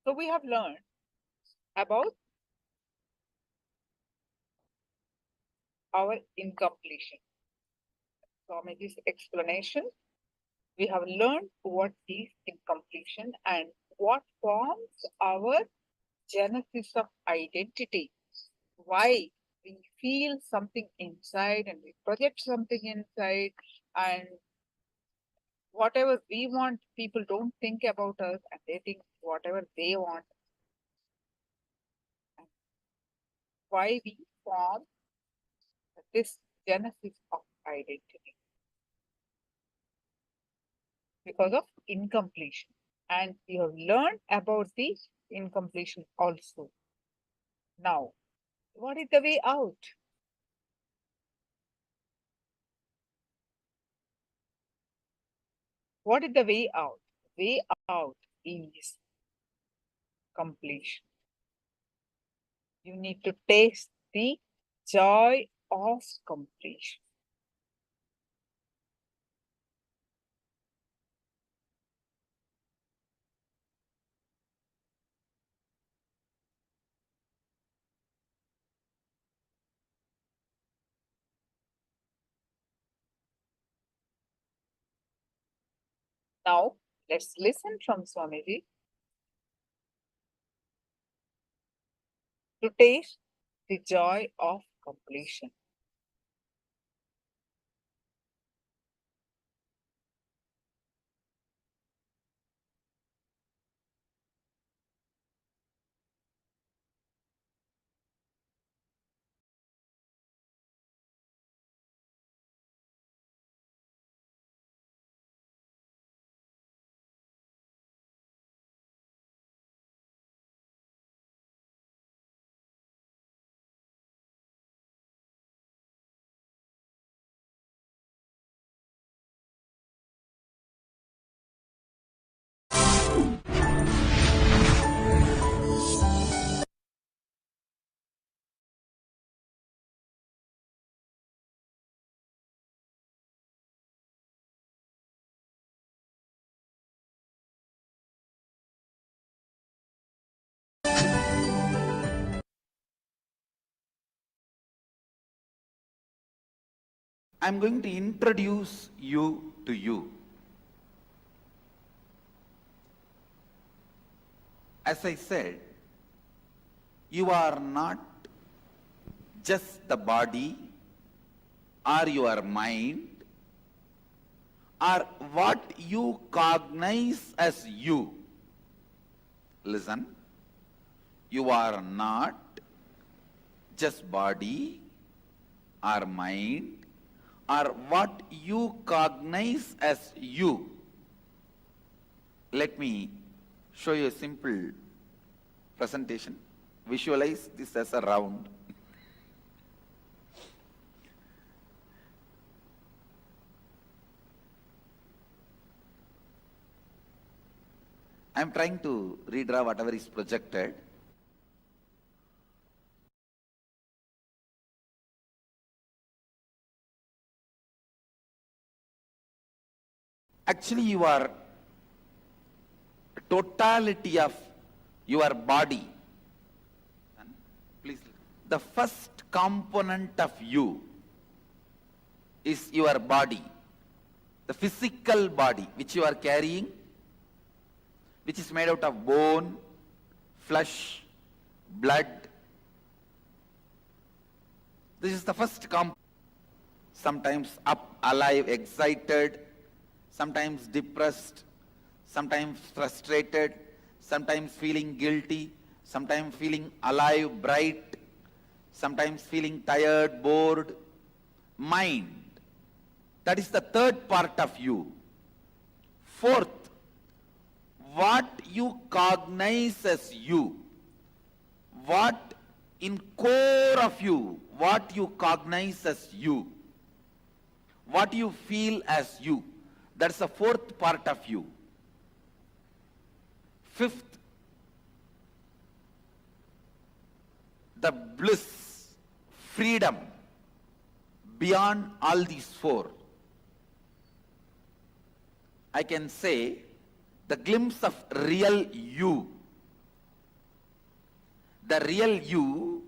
So we have learned about our incompletion. Swamiji's explanation. We have learned what is incompletion and what forms our genesis of identity. Why we feel something inside and we project something inside, and whatever we want, people don't think about us and they think whatever they want. And why we form this genesis of identity? Because of incompletion. And you have learned about the incompletion also. Now, what is the way out? What is the way out? Way out is completion. You need to taste the joy of completion. Now, let's listen from Swamiji to taste the joy of completion. I'm going to introduce you to you. As I said, you are not just the body or your mind or what you cognize as you. Listen, you are not just body or mind or what you cognize as you. Let me show you a simple presentation. Visualize this as a round. I am trying to redraw whatever is projected. Actually, you are totality of your body. Please, the first component of you is your body, the physical body which you are carrying, which is made out of bone, flesh, blood. This is the first component. Sometimes up, alive, excited, sometimes depressed, sometimes frustrated, sometimes feeling guilty, sometimes feeling alive, bright, sometimes feeling tired, bored. Mind. That is the third part of you. Fourth, what you cognize as you. What in core of you, what you cognize as you. What you feel as you. That's the fourth part of you. Fifth, the bliss, freedom, beyond all these four. I can say the glimpse of real you the real you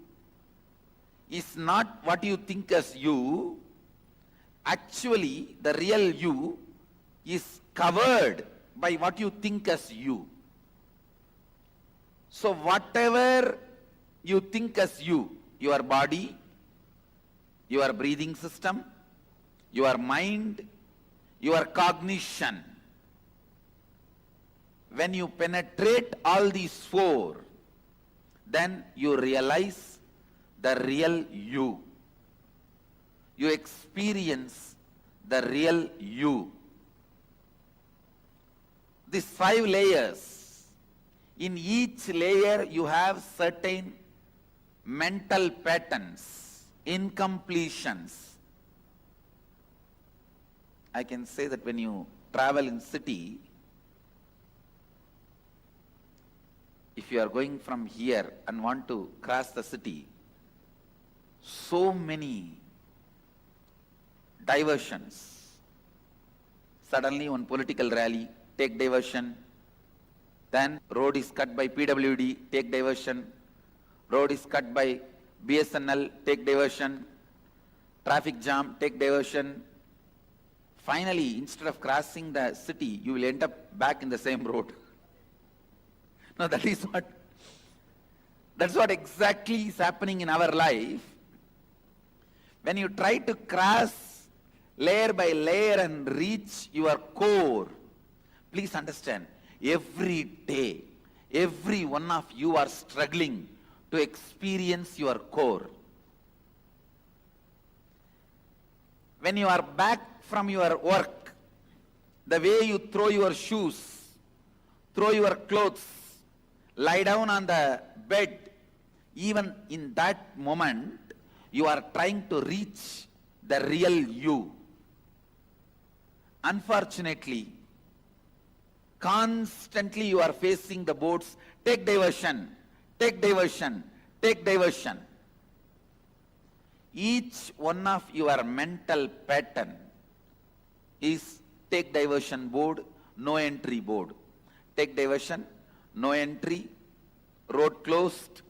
is not what you think as you. Actually, the real you is covered by what you think as you. So whatever you think as you, your body, your breathing system, your mind, your cognition, when you penetrate all these four, then you realize the real you. You experience the real you. These 5 layers, in each layer you have certain mental patterns, incompletions. I can say that when you travel in city, if you are going from here and want to cross the city, so many diversions. Suddenly one political rally, take diversion. Then road is cut by PWD, take diversion. Road is cut by BSNL, take diversion. Traffic jam, take diversion. Finally, instead of crossing the city, you will end up back in the same road. No, that's what exactly is happening in our life. When you try to cross layer by layer and reach your core, please understand, every day, every one of you are struggling to experience your core. When you are back from your work, the way you throw your shoes, throw your clothes, lie down on the bed, even in that moment, you are trying to reach the real you. Unfortunately, constantly you are facing the boards, take diversion, take diversion, take diversion. Each one of your mental pattern is take diversion board, no entry board. Take diversion, no entry, road closed,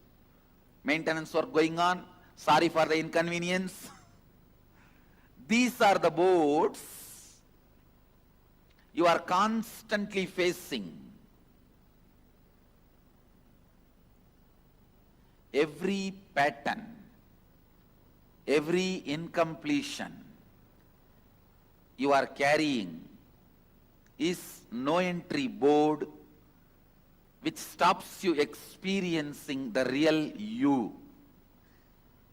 maintenance work going on, sorry for the inconvenience. These are the boards you are constantly facing. Every pattern, every incompletion you are carrying is no entry board which stops you experiencing the real you.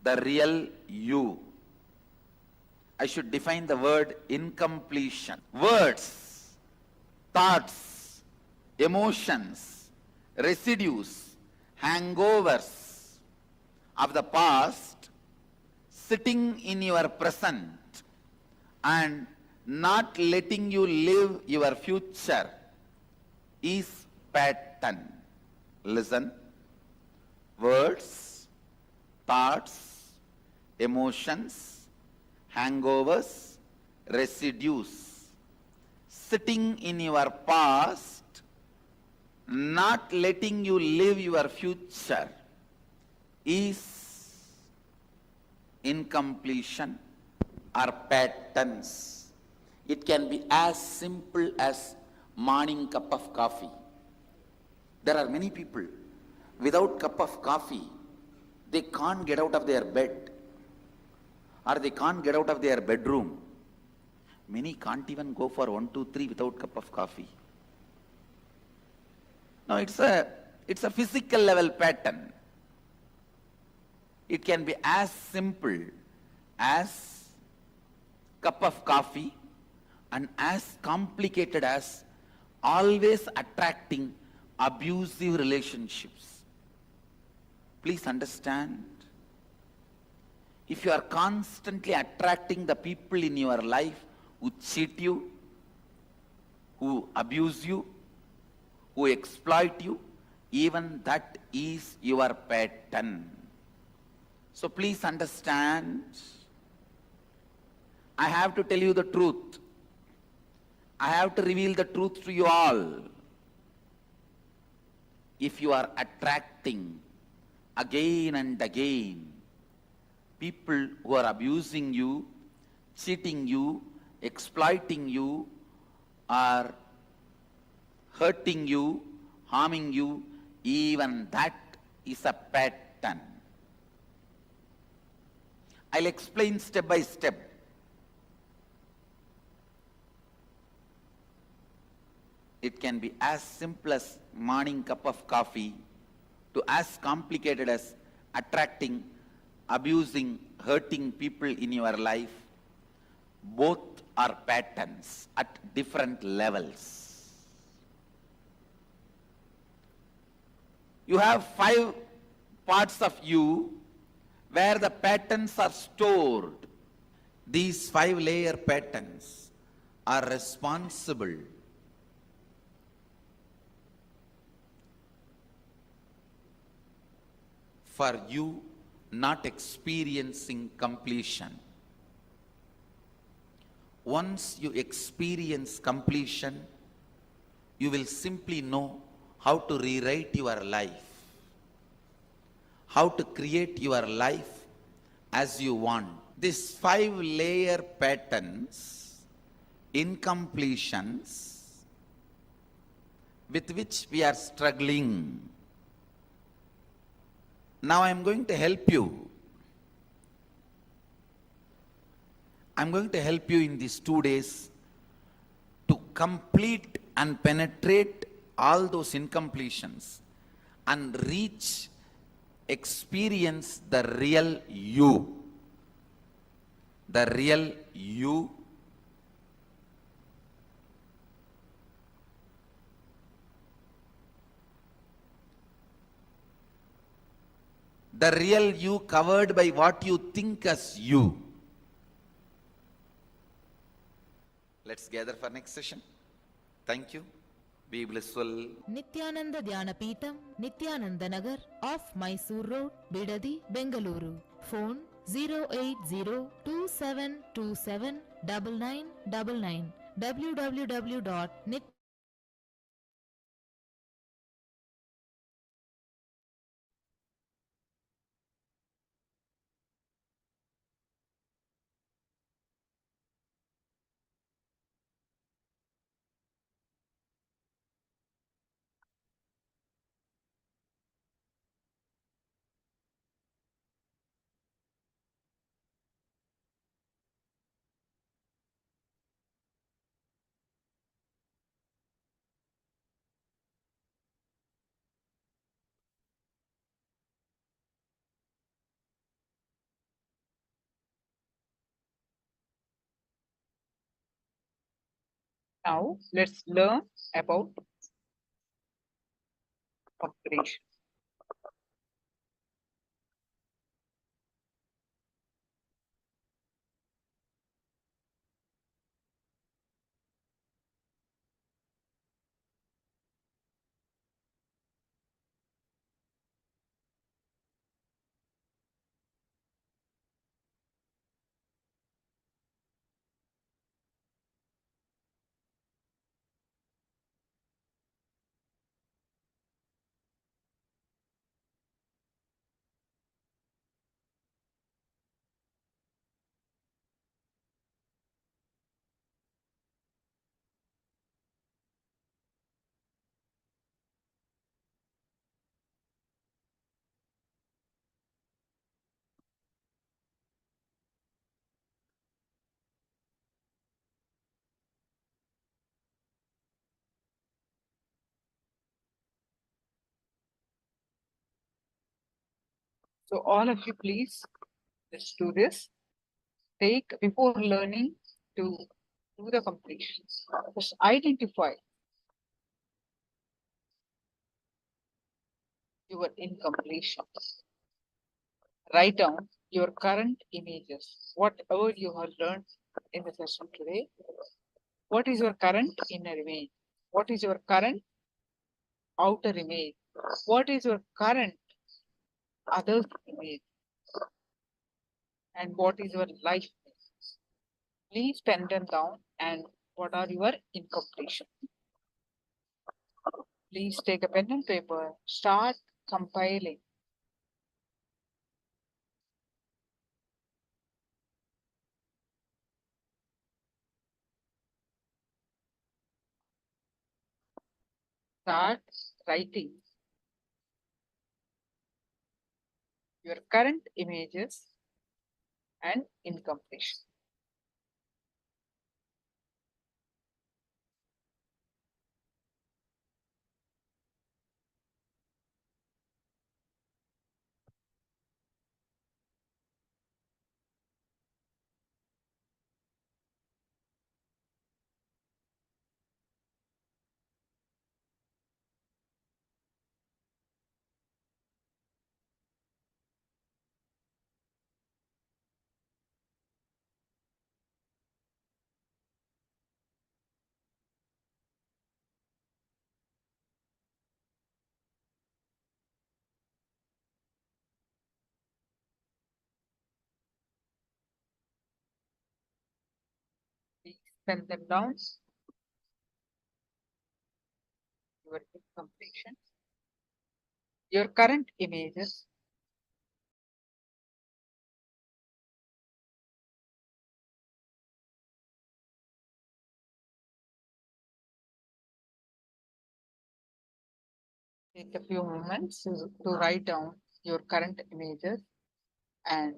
The real you. I should define the word incompletion. Words, thoughts, emotions, residues, hangovers of the past sitting in your present and not letting you live your future is pattern. Listen. Words, thoughts, emotions, hangovers, residues sitting in your past, not letting you live your future is incompletion or patterns. It can be as simple as morning cup of coffee. There are many people, without cup of coffee, they can't get out of their bed or they can't get out of their bedroom. Many can't even go for 1, 2, 3 without cup of coffee. No, it's a physical level pattern. It can be as simple as cup of coffee and as complicated as always attracting abusive relationships. Please understand, if you are constantly attracting the people in your life who cheat you, who abuse you, who exploit you, even that is your pattern. So please understand, I have to tell you the truth. I have to reveal the truth to you all. If you are attracting again and again. People who are abusing you, cheating you, exploiting you, or hurting you, harming you, even that is a pattern. I'll explain step by step. It can be as simple as morning cup of coffee to as complicated as attracting, abusing, hurting people in your life. Both are patterns at different levels. You have 5 parts of you where the patterns are stored. These 5-layer patterns are responsible for you not experiencing completion. Once you experience completion, you will simply know how to rewrite your life, how to create your life as you want. These 5-layer patterns, incompletions, with which we are struggling. Now I am going to help you. I'm going to help you in these 2 days to complete and penetrate all those incompletions and experience the real you. The real you. The real you covered by what you think as you. Let's gather for next session. Thank you. Be blissful. Nithyananda Dhyana Peetham, Nithyananda Nagar, off Mysore Road, Bidadi, Bengaluru. Phone 08027279999. www.nith Now let's learn about completion. So all of you, please, let's do this. Before learning to do the completions, just identify your incompletions. Write down your current images, whatever you have learned in the session today. What is your current inner image? What is your current outer image? What is your current other image? And what is your life image? Please pen them down. And what are your incompletions? Please take a pen and paper, start compiling start writing your current images and incompletion. Please pen them down. Your incompletion, your current images, take a few moments to write down your current images and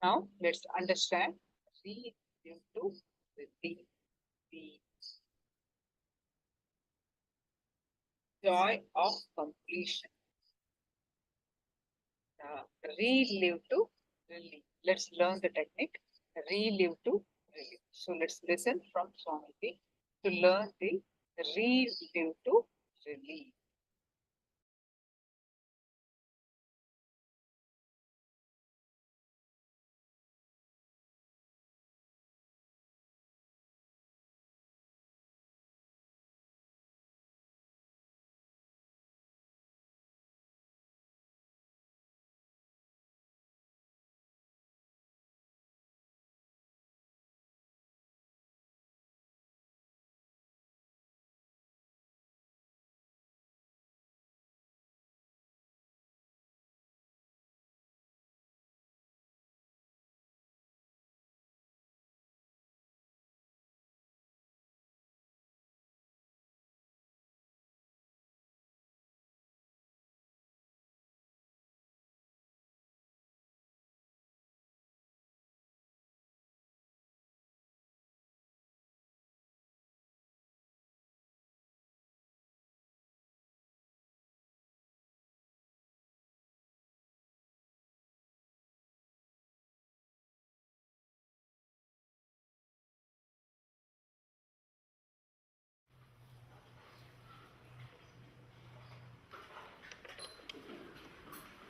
Now let's understand read into the joy of completion. Relive to relive. Let's learn the technique. Relive to relive. So let's listen from Swamiji to learn the relive to relive.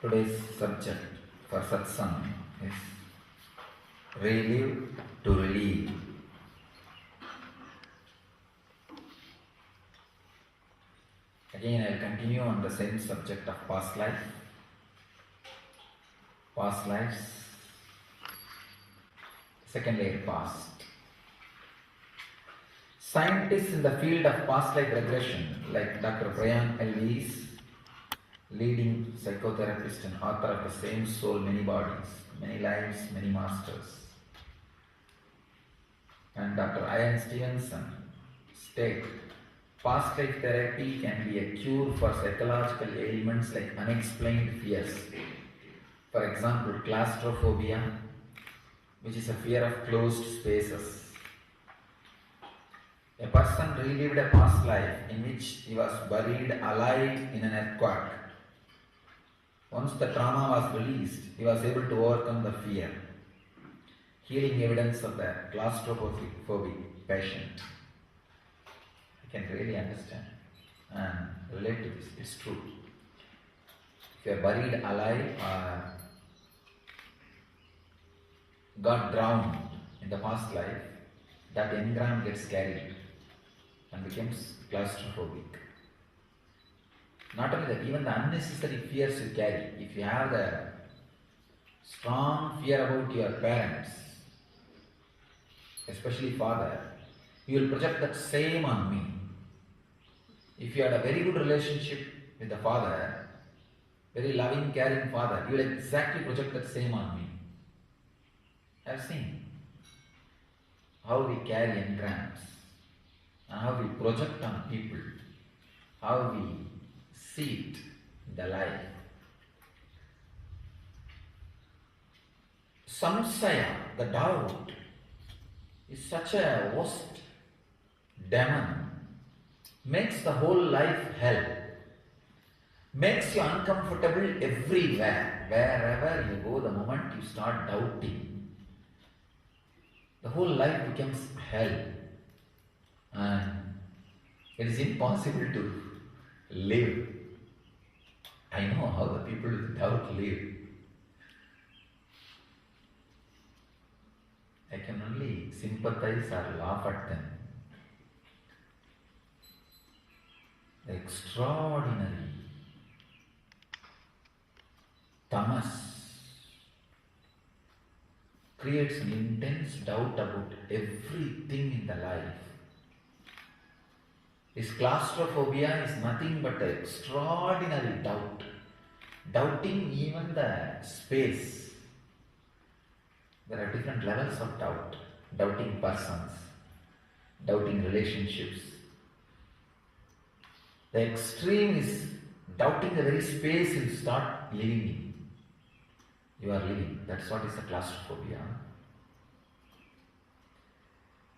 Today's subject for satsang is relive to relieve. Again, I'll continue on the same subject of past life, past lives, second layer past. Scientists in the field of past life regression, like Dr. Brian Elvis, leading psychotherapist and author of The Same Soul, Many Bodies, Many Lives, Many Masters, and Dr. Ian Stevenson, state past life therapy can be a cure for psychological ailments like unexplained fears. For example, claustrophobia, which is a fear of closed spaces. A person relived a past life in which he was buried alive in an earthquake. Once the trauma was released, he was able to overcome the fear. Healing evidence of the claustrophobic patient. I can really understand and relate to this. It's true. If you are buried alive or got drowned in the past life, that engram gets carried and becomes claustrophobic. Not only that, even the unnecessary fears you carry. If you have the strong fear about your parents, especially father, you will project that same on me. If you had a very good relationship with the father, very loving, caring father, you will exactly project that same on me. I have seen how we carry engrams and how we project on people, how we see it in the life. Samsaya, the doubt, is such a worst demon, makes the whole life hell, makes you uncomfortable everywhere. Wherever you go, the moment you start doubting, the whole life becomes hell. And it is impossible to live. I know how the people with doubt live. I can only sympathize or laugh at them. The extraordinary tamas creates an intense doubt about everything in the life. This claustrophobia is nothing but an extraordinary doubt. Doubting even the space. There are different levels of doubt. Doubting persons, doubting relationships. The extreme is doubting the very space you start living in. you are living. That's what is the claustrophobia.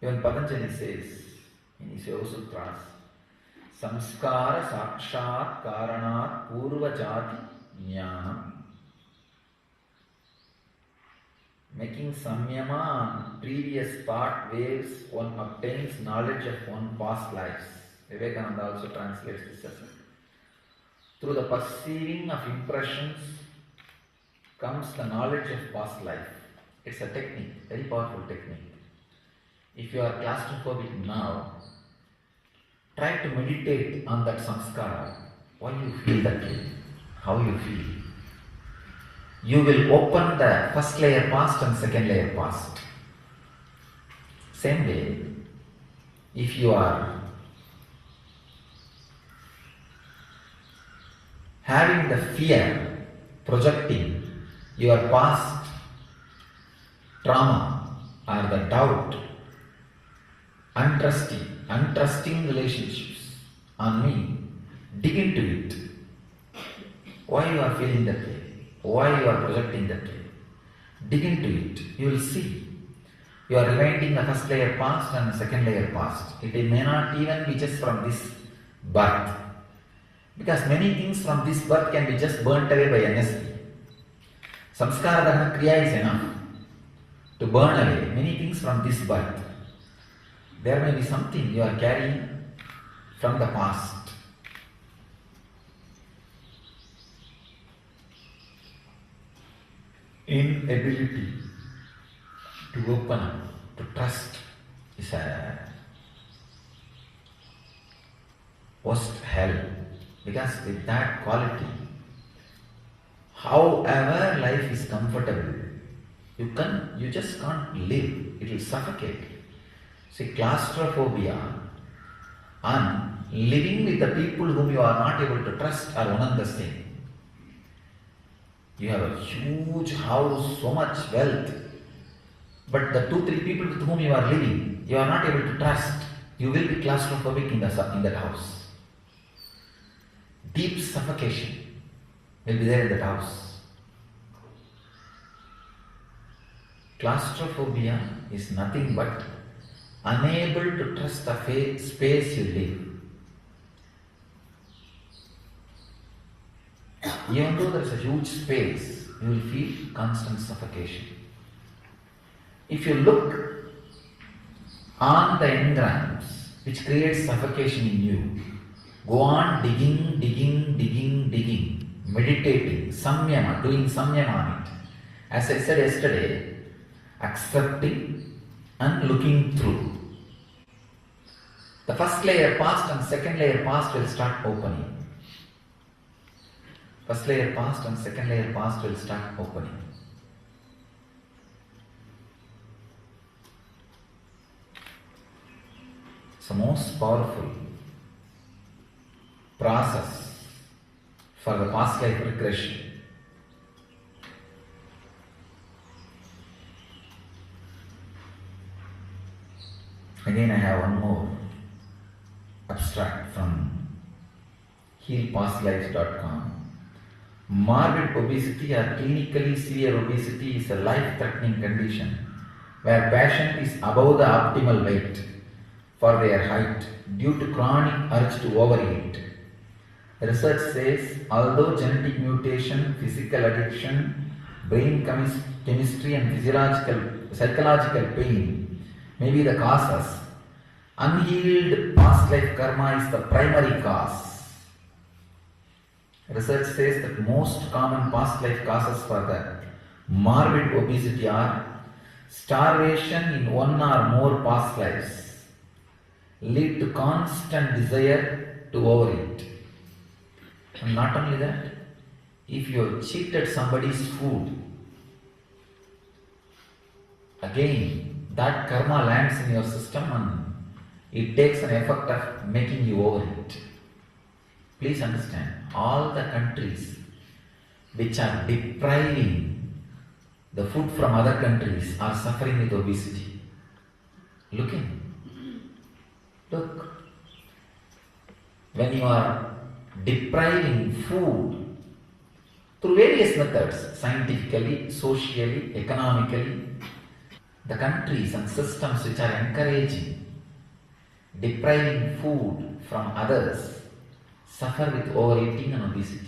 Even Patanjali says in his Yoga Sutras, Samskara Sakshat Karanat Purva Jati Jnanam. Making samyama on previous thought waves, one obtains knowledge of one past lives. Vivekananda also translates this as through the perceiving of impressions comes the knowledge of past life. It's a technique, very powerful technique. If you are claustrophobic now, try to meditate on that samskara. Why you feel that way? How you feel? You will open the first layer past and second layer past. Same way, if you are having the fear, projecting your past trauma or the doubt, untrusting relationships on me, dig into it. Why you are feeling that way? Why you are projecting that way? Dig into it. You will see. You are rewinding the first layer past and the second layer past. It may not even be just from this birth. Because many things from this birth can be just burnt away by NSP. Samskara Dahana Kriya is enough to burn away many things from this birth. There may be something you are carrying from the past. Inability to open up, to trust is a worst hell. Because with that quality, however life is comfortable, you just can't live. It will suffocate. See, claustrophobia and living with the people whom you are not able to trust are one and the same. You have a huge house, so much wealth, but the 2-3 people with whom you are living, you are not able to trust. You will be claustrophobic in that house. Deep suffocation will be there in that house. Claustrophobia is nothing but unable to trust the space you live. Even though there is a huge space, you will feel constant suffocation. If you look on the engrams which creates suffocation in you, go on digging, meditating, samyama, doing samyama on it. As I said yesterday, accepting and looking through. The first layer past and second layer past will start opening. First layer past and second layer past will start opening. It's the most powerful process for the past life regression. Again, I have one more abstract from healpastlives.com. Morbid obesity or clinically severe obesity is a life-threatening condition where patient is above the optimal weight for their height due to chronic urge to overeat. Research says although genetic mutation, physical addiction, brain chemistry and psychological pain may be the causes, unhealed past life karma is the primary cause. Research says that most common past life causes for the morbid obesity are starvation in one or more past lives, lead to constant desire to overeat. And not only that, if you have cheated somebody's food, again that karma lands in your system and it takes an effect of making you overeat. Please understand, all the countries which are depriving the food from other countries are suffering with obesity. Look. When you are depriving food through various methods, scientifically, socially, economically, the countries and systems which are encouraging, depriving food from others, suffer with overeating and obesity.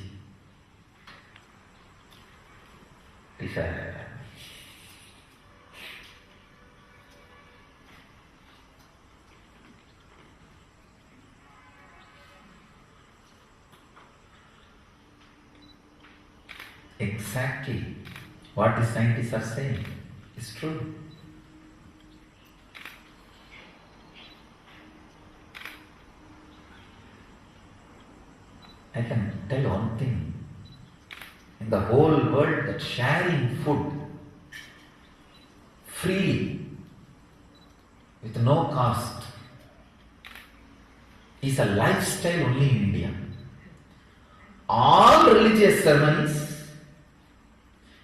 Exactly what the scientists are saying is true. I can tell one thing. In the whole world, that sharing food freely with no cost is a lifestyle only in India. All religious ceremonies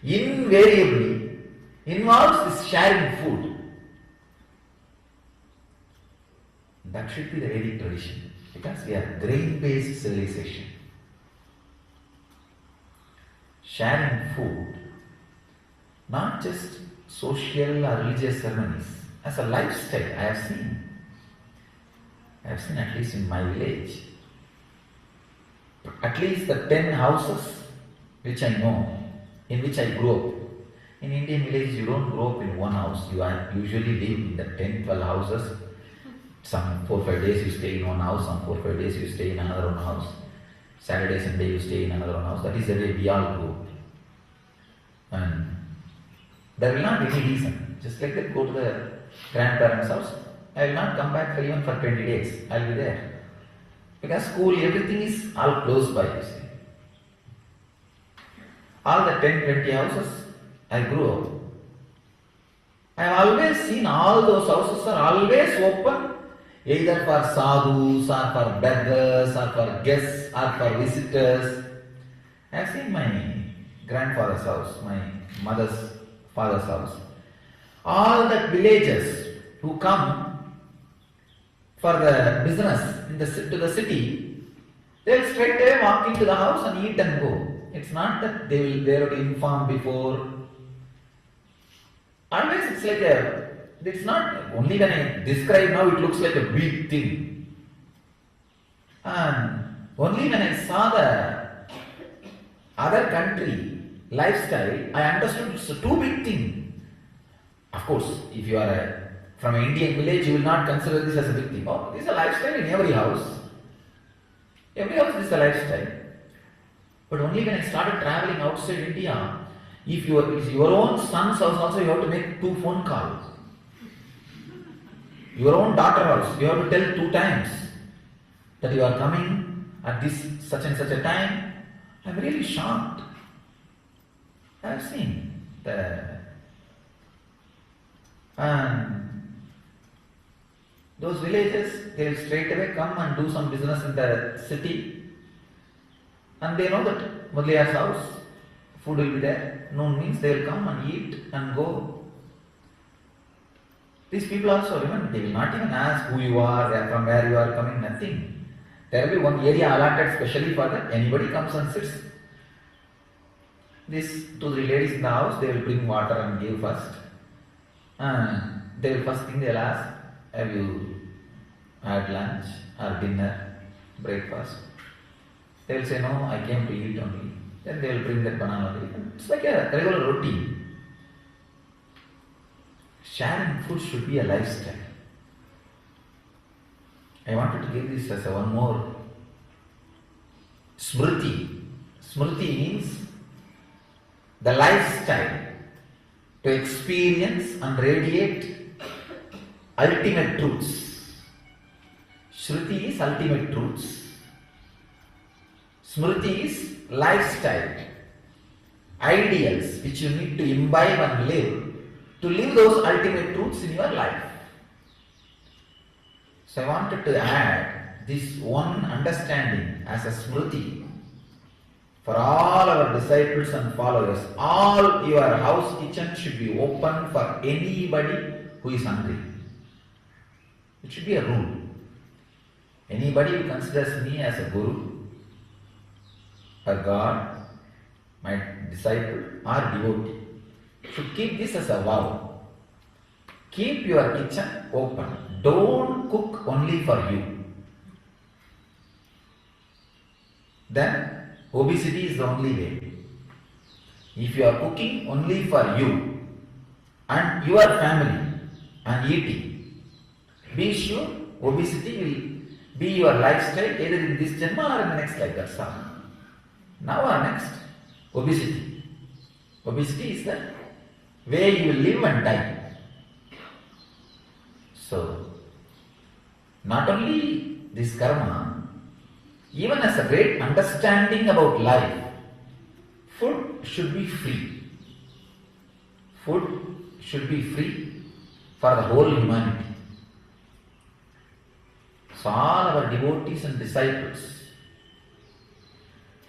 invariably involves this sharing food. That should be the Vedic tradition, because we are grain-based civilization. Sharing food, not just social or religious ceremonies, as a lifestyle. I have seen at least in my village, at least the 10 houses which I know, in which I grew up. In Indian villages, you don't grow up in one house. You usually live in the 10, 12 houses. Some 4 5 days you stay in one house, some 4 5 days you stay in another one house. Saturday, Sunday you stay in another one house. That is the way we all grew up. And there will not be any reason. Just like that, go to the grandparents' house. I will not come back for even for 20 days. I will be there. Because school, everything is all close by, you see. All the 10, 20 houses, I grew up. I have always seen all those houses are always open, either for sadhus or for beggars or for guests or for visitors. I have seen my grandfather's house, my mother's father's house. All the villagers who come for the business to the city, they will straight away walk into the house and eat and go. It's not that they will inform before. Always it's like it's not, only when I describe now it looks like a big thing. And only when I saw the other country lifestyle, I understood it's a too big thing. Of course, if you are from an Indian village, you will not consider this as a big thing. Oh, this is a lifestyle in every house. Every house is a lifestyle. But only when I started traveling outside India, if your own son's house also, you have to make 2 phone calls. Your own daughter's house, you have to tell 2 times that you are coming at this such and such a time. I am really shocked. I have seen those villages, they will straight away come and do some business in the city, and they know that Mudliar's house, food will be there. Noon means they will come and eat and go. These people also, remember, they will not even ask who you are, from where you are coming, nothing. There will be one area allotted specially for that. Anybody comes and sits. These 2 3 ladies in the house, they will bring water and give first. And they will first thing they will ask, have you had lunch or dinner, breakfast? They will say, no, I came to eat only. Then they will bring that banana. It's like a regular routine. Sharing food should be a lifestyle. I wanted to give this as one more smriti. Smriti means the lifestyle to experience and radiate ultimate truths. Shruti is ultimate truths. Smriti is lifestyle, ideals which you need to imbibe and to live those ultimate truths in your life. So I wanted to add this one understanding as a smriti for all our disciples and followers. All your house kitchen should be open for anybody who is hungry. It should be a rule. Anybody who considers me as a guru, a god, my disciple or devotee should keep this as a vow. Keep your kitchen open. Don't cook only for you. Then obesity is the only way. If you are cooking only for you and your family and eating, be sure obesity will be your lifestyle either in this janma or in the next life. That's all. Now or next, obesity. Obesity is the way you will live and die. So, not only this karma, even as a great understanding about life, food should be free. Food should be free for the whole humanity. So all our devotees and disciples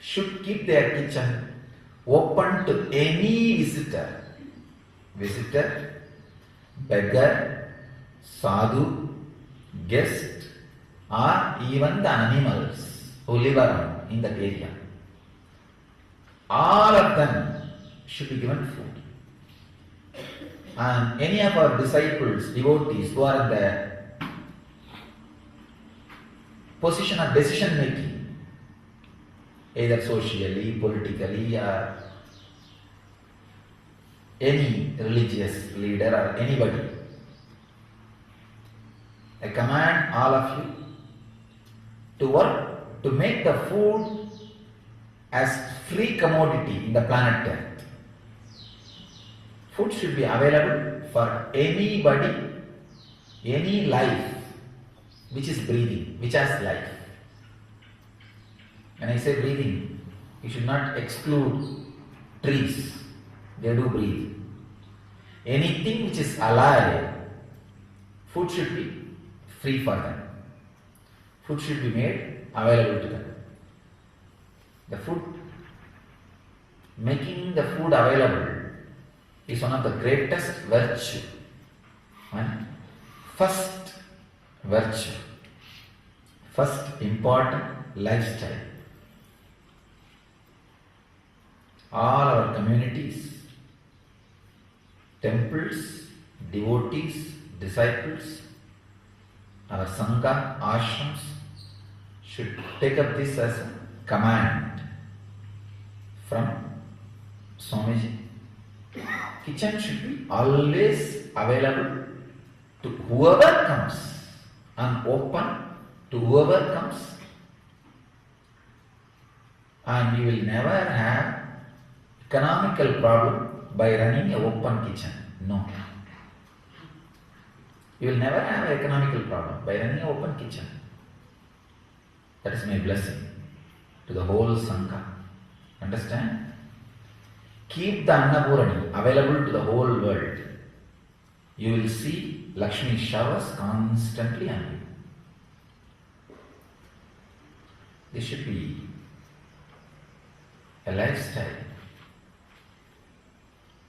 should keep their kitchen open to any visitor, beggar, sadhu, guest, or even the animals who live around in that area. All of them should be given food. And any of our disciples, devotees who are in the position of decision making, either socially, politically, or any religious leader or anybody, I command all of you to work to make the food as free commodity in the planet Earth. Food should be available for anybody, any life which is breathing, which has life. When I say breathing, you should not exclude trees. They do breathe. Anything which is alive, food should be free for them. Food should be made available to them. The food, making the food available is one of the greatest virtue. One first virtue, first important lifestyle. All our communities, temples, devotees, disciples, our sangha, ashrams should take up this as a command from Swamiji. Kitchen should be always available to whoever comes and open to whoever comes, and you will never have economical problem by running a open kitchen. No. You will never have an economical problem by running an open kitchen. That is my blessing to the whole Sangha. Understand? Keep the Annapurani available to the whole world. You will see Lakshmi showers constantly on you. This should be a lifestyle.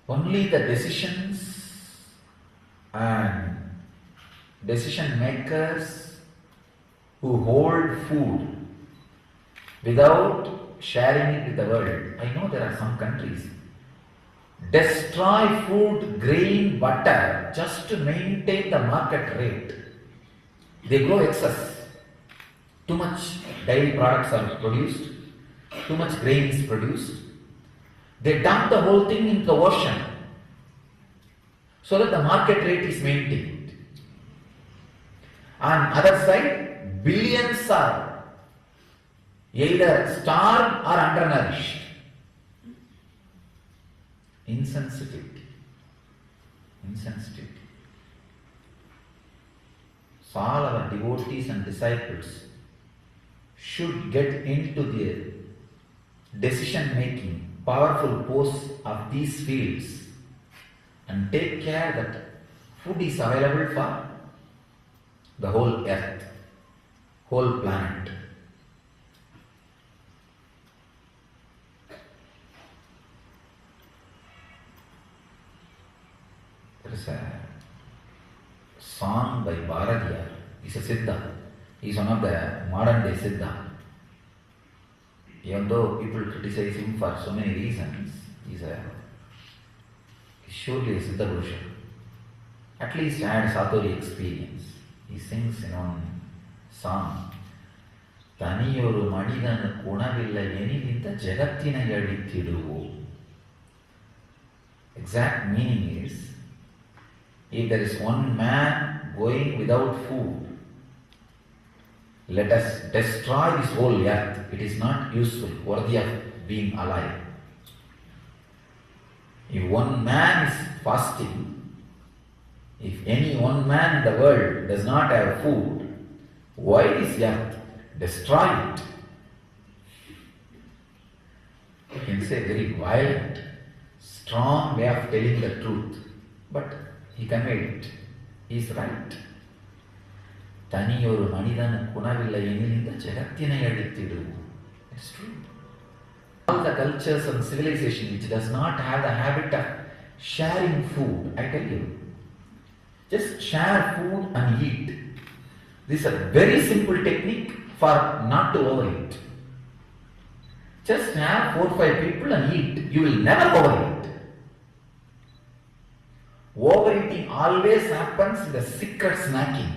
Only the decisions and decision makers who hold food without sharing it with the world. I know there are some countries destroy food, grain, butter just to maintain the market rate. They grow excess. Too much dairy products are produced, too much grain is produced. They dump the whole thing into the ocean so that the market rate is maintained. On other side, billions are either starved or undernourished. Insensitivity. So all our devotees and disciples should get into the decision making, powerful posts of these fields and take care that food is available for the whole earth, whole planet. There is a song by Bharadiyar. He is a Siddha. He is one of the modern day Siddha. Even though people criticize him for so many reasons, he's surely a Siddha Purusha. At least had Satori experience. He sings in one song, Taniyoru Madidanu Kunavilla Yenivinta Jagatthina Yadithiduvo. Exact meaning is, if there is one man going without food, let us destroy this whole earth. It is not useful, worthy of being alive. If one man is fasting, if any one man in the world does not have food, why this earth? Destroy it. You can say very violent, strong way of telling the truth, but he conveyed it. He is right. Taniyoru Manidanu Kunavilla Yenilinda Jagatthina Yadithidu. It's true. All the cultures and civilization which does not have the habit of sharing food, I tell you, just share food and eat. This is a very simple technique for not to overeat. Just have 4 or 5 people and eat. You will never overeat. Overeating always happens in the secret snacking.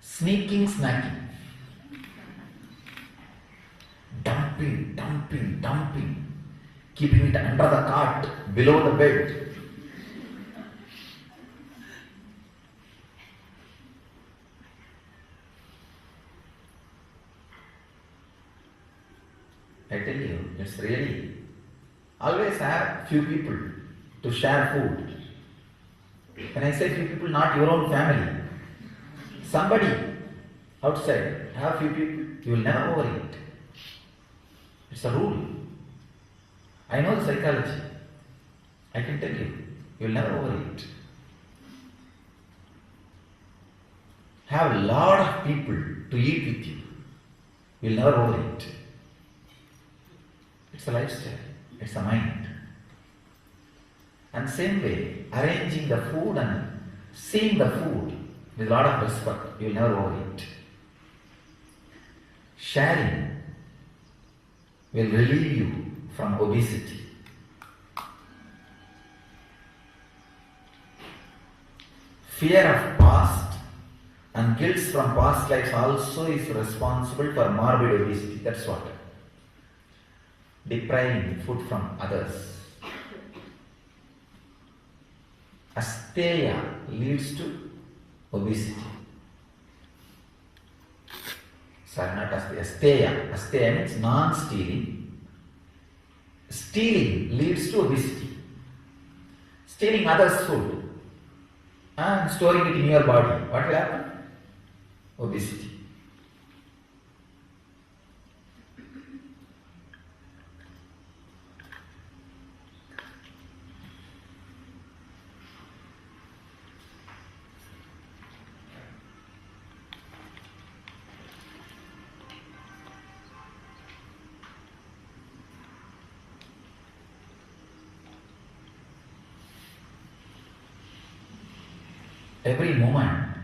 Sneaking snacking. Dumping. Keeping it under the cart, below the bed. I tell you, it's really, always have few people to share food. When I say few people, not your own family. Somebody outside, have few people, you will never overeat. It's a rule. I know the psychology. I can tell you, you will never overeat. Have a lot of people to eat with you. You will never overeat. It's a lifestyle. It's a mind. And same way, arranging the food and seeing the food with a lot of respect, you will never overeat. Sharing will relieve you from obesity. Fear of past and guilt from past lives also is responsible for morbid obesity. That's what. Depriving food from others. Asteya leads to obesity. Sorry, not asteya. Asteya means non-stealing. Stealing leads to obesity. Stealing others' food and storing it in your body. What will happen? Obesity. Every moment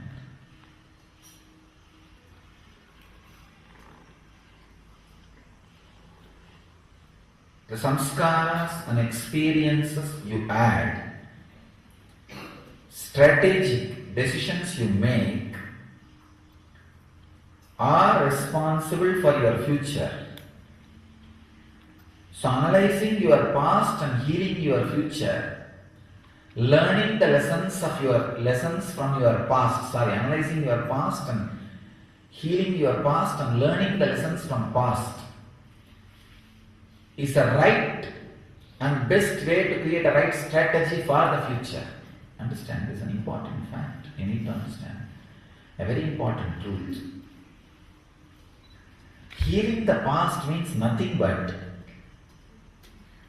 the samskaras and experiences you add, strategic decisions you make are responsible for your future. So analyzing your past and healing your future, learning the lessons from your past, analyzing your past and healing your past and learning the lessons from past is a right and best way to create a right strategy for the future. Understand, this is an important fact. You need to understand a very important truth. Healing the past means nothing but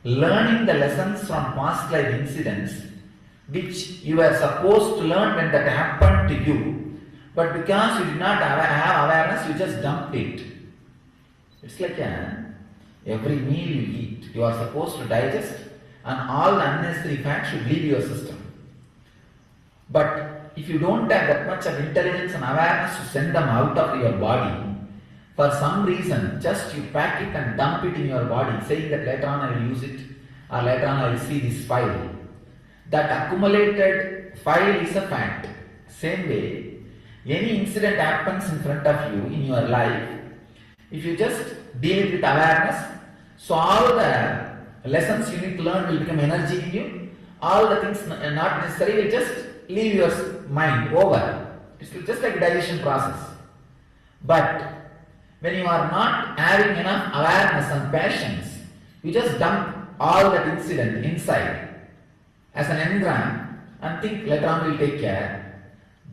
learning the lessons from past life incidents which you were supposed to learn when that happened to you, but because you did not have awareness, you just dumped it. It's like every meal you eat, you are supposed to digest and all the unnecessary fat should leave your system. But if you don't have that much of intelligence and awareness to send them out of your body, For some reason, just you pack it and dump it in your body, saying that later on I will use it or later on I will see this file. That accumulated file is a fact. Same way, any incident happens in front of you in your life, if you just deal with awareness, so all the lessons you need to learn will become energy in you. All the things not necessary will just leave your mind over. It's just like a digestion process. But when you are not having enough awareness and patience, you just dump all that incident inside as an engram and think later on we'll take care.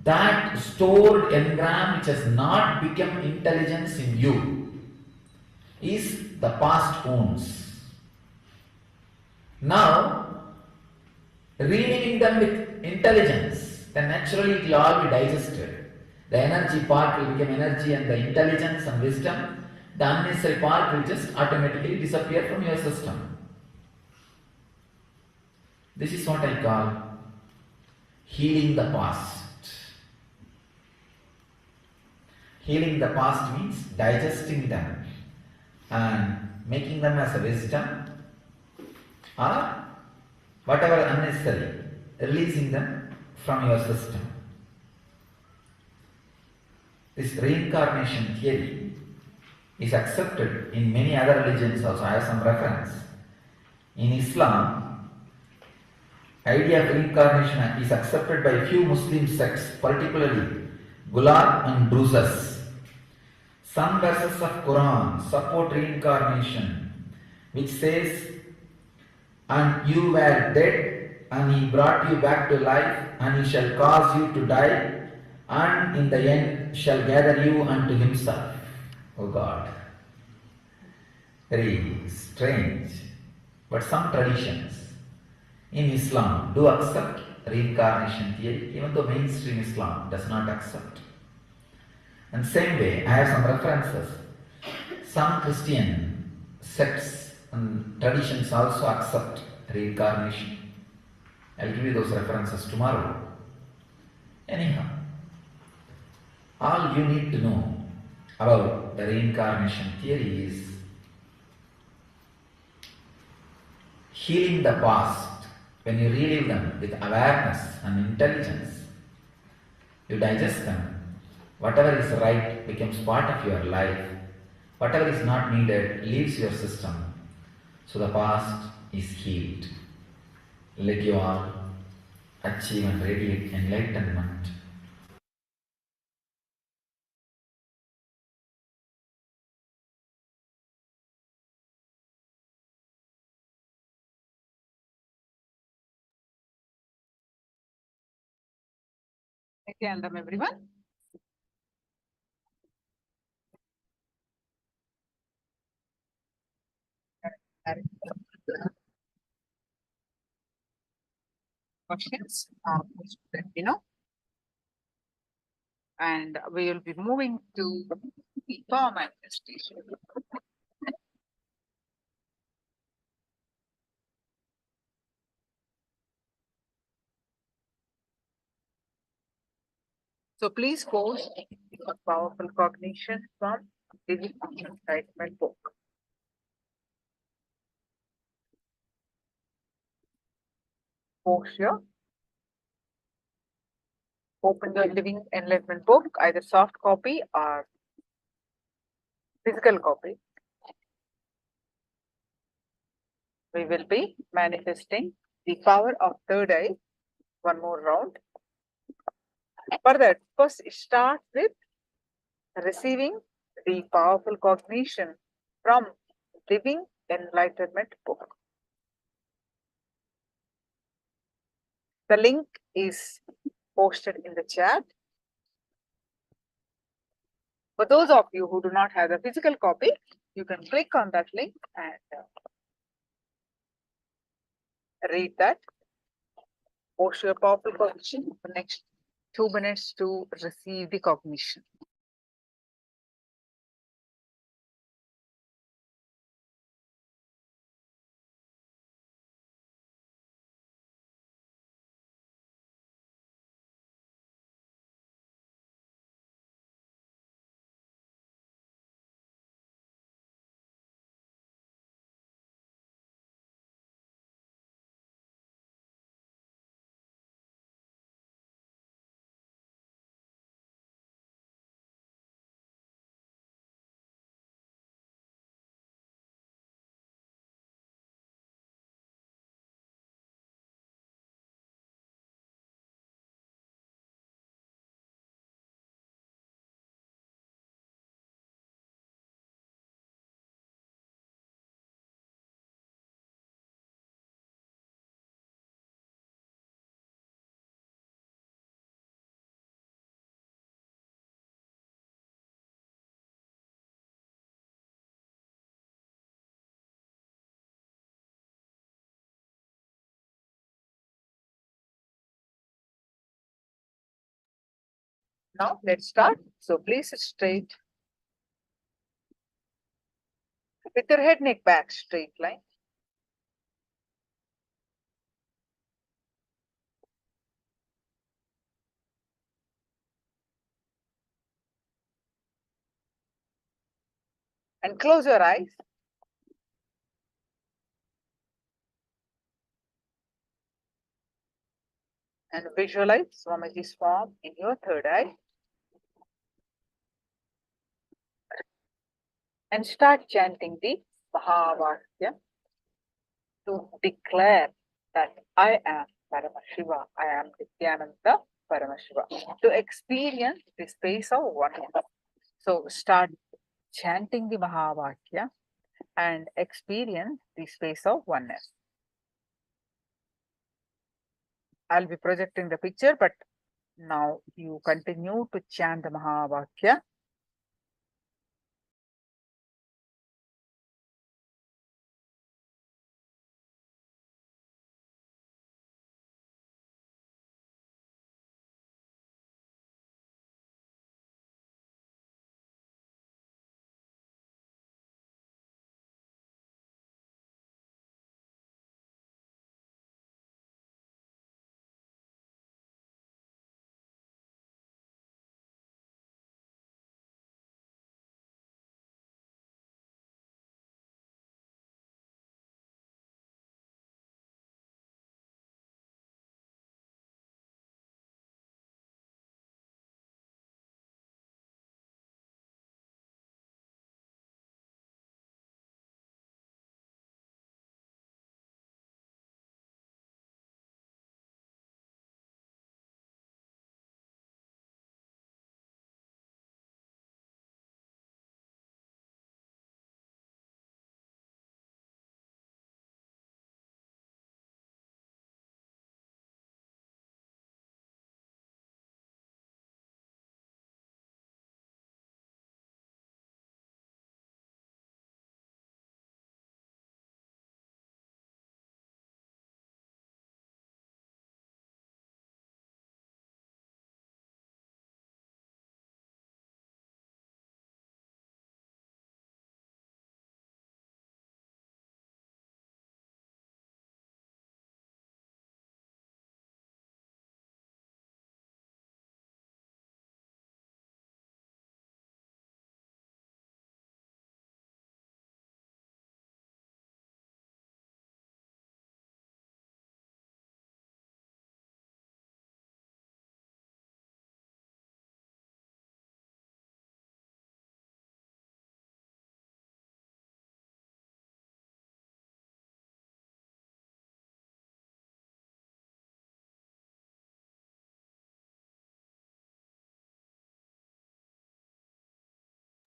That stored engram which has not become intelligence in you is the past wounds. Now, renewing them with intelligence, then naturally it will all be digested. The energy part will become energy and the intelligence and wisdom. The unnecessary part will just automatically disappear from your system. This is what I call healing the past. Healing the past means digesting them and making them as a wisdom or whatever unnecessary, releasing them from your system. This reincarnation theory is accepted in many other religions also. I have some reference. In Islam, idea of reincarnation is accepted by few Muslim sects, particularly Gulab and Druzus. Some verses of Quran support reincarnation, which says, and you were dead, and he brought you back to life, and he shall cause you to die, and in the end shall gather you unto himself. Oh God. Very strange. But some traditions in Islam do accept reincarnation theory, even though mainstream Islam does not accept. And same way, I have some references. Some Christian sects and traditions also accept reincarnation. I will give you those references tomorrow. Anyhow, all you need to know about the reincarnation theory is healing the past. When you relive them with awareness and intelligence, you digest them. Whatever is right becomes part of your life. Whatever is not needed leaves your system. So the past is healed. Let you all achieve and radiate enlightenment. Nithyananda, everyone. Questions? Let me know. And we will be moving to the power manifestation. So please post a powerful cognition from the excitement book. Post here. Open the Living Enlightenment book, either soft copy or physical copy. We will be manifesting the power of third eye. One more round. For that, first start with receiving the powerful cognition from Living Enlightenment book. The link is posted in the chat. For those of you who do not have the physical copy, you can click on that link and read that. Post your powerful cognition for the next 2 minutes to receive the cognition. Now let's start. So please sit straight with your head, neck, back, straight line. And close your eyes. And visualize Swamiji's form in your third eye. And start chanting the Mahavakya to declare that I am Paramashiva, I am Nithyananda Paramashiva, to experience the space of oneness. So start chanting the Mahavakya and experience the space of oneness. I'll be projecting the picture, but now you continue to chant the Mahavakya.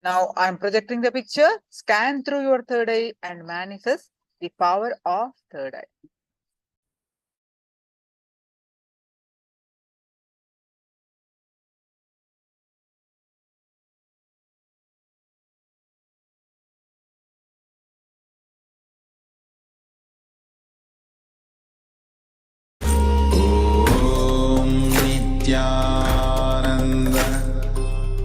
Now I'm projecting the picture. Scan through your third eye and manifest the power of third eye. Nithyananda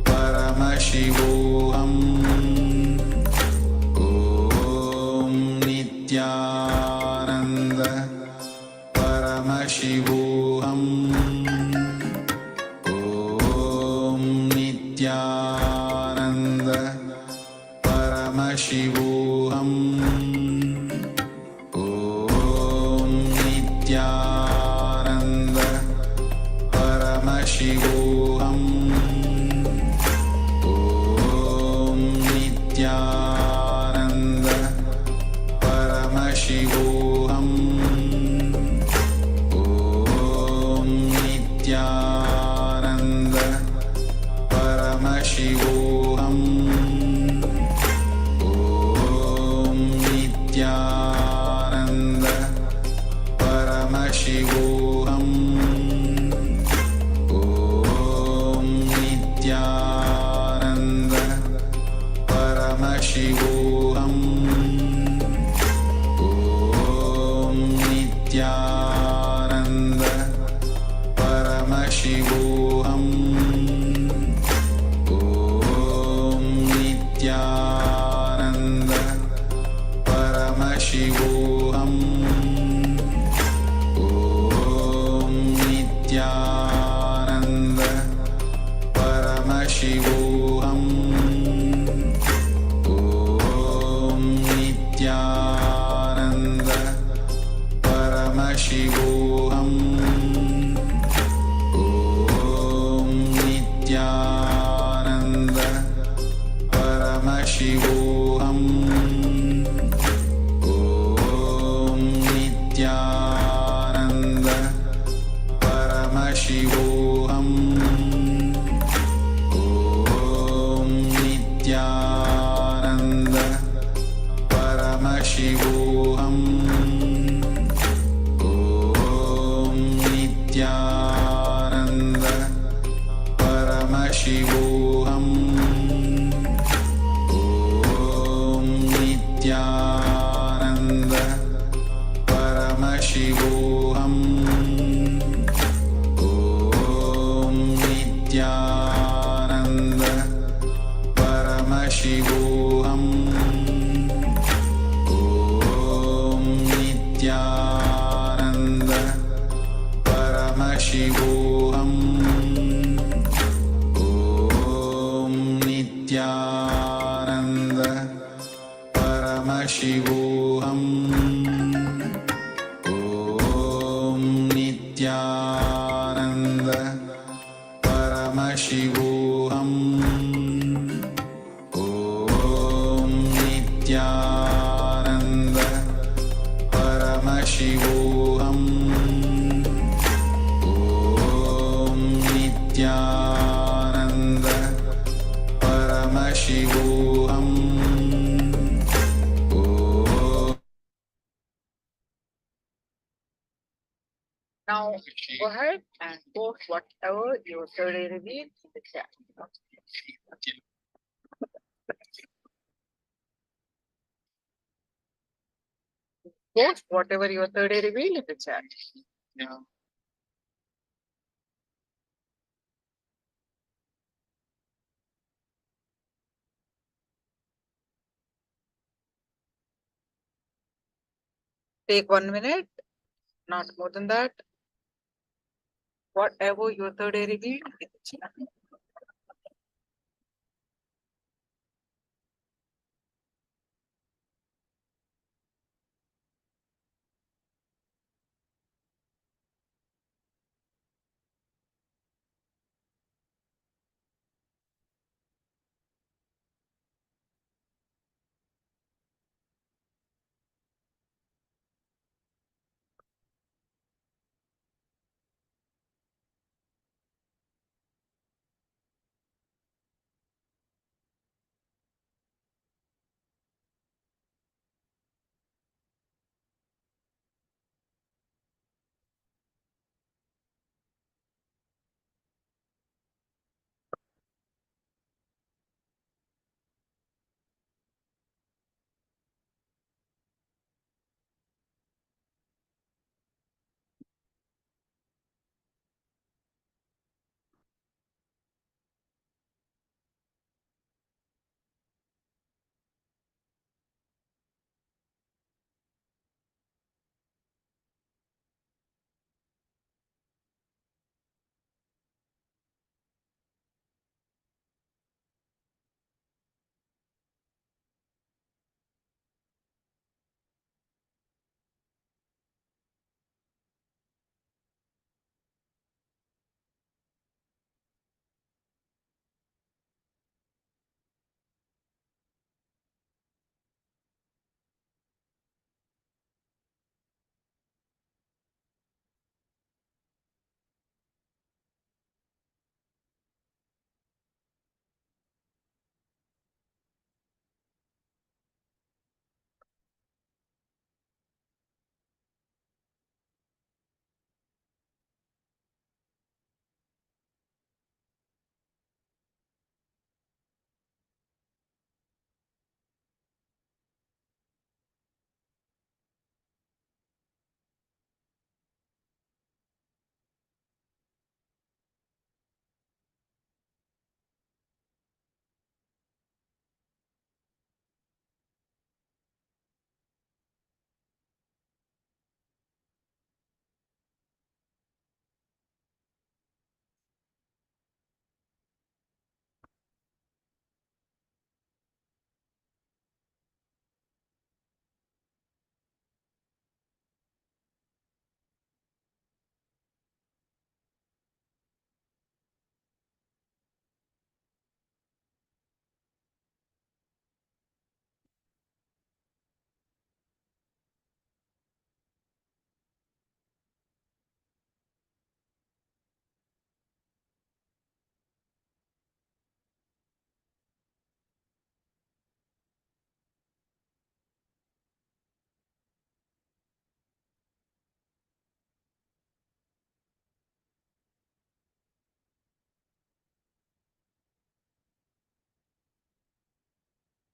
Paramashivoham Om Nithyananda Paramashivoham Om Nithyananda Paramashivoham Om Nithyananda Paramashivoham Om Nithyananda Paramashivoham Om Nithyananda Paramashivoham Om Nithyananda Paramashivoham Om Nithyananda Paramashivoham Om Nithyananda Paramashivoham Nithyananda Paramashivoham Om Nithyananda Paramashivoham Om Nithyananda Paramashivoham Om Nithyananda Paramashivoham Om Nithyananda Paramashivoham Om Nithyananda Paramashivoham Om Nithyananda Paramashivoham Om Nithyananda Paramashivoham Om Nithyananda Paramashivoham Om Nithyananda Paramashivoham Om Nithyananda Paramashivoham Om Nithyananda Paramashivoham Om Nithyananda Paramashivoham Now go ahead and post whatever your third day revealed in the chat. Post whatever your third day revealed in the chat. Yeah. Take 1 minute, not more than that. Whatever your third day revealed in the chat.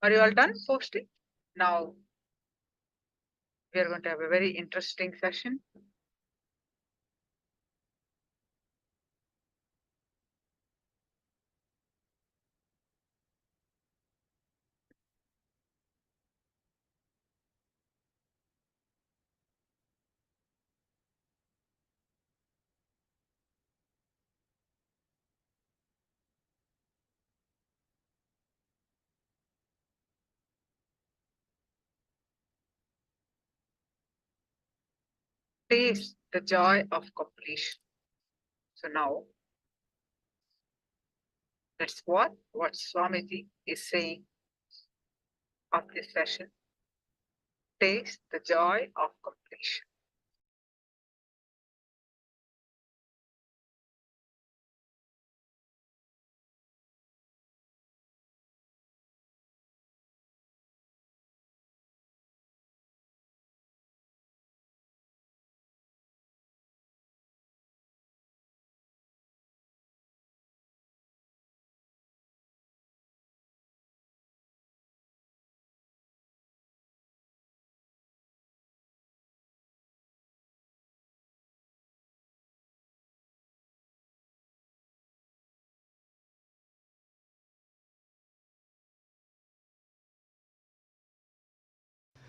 Are you all done posting? Now we are going to have a very interesting session. Taste the joy of completion. So now, that's what Swamiji is saying of this session. Taste the joy of completion.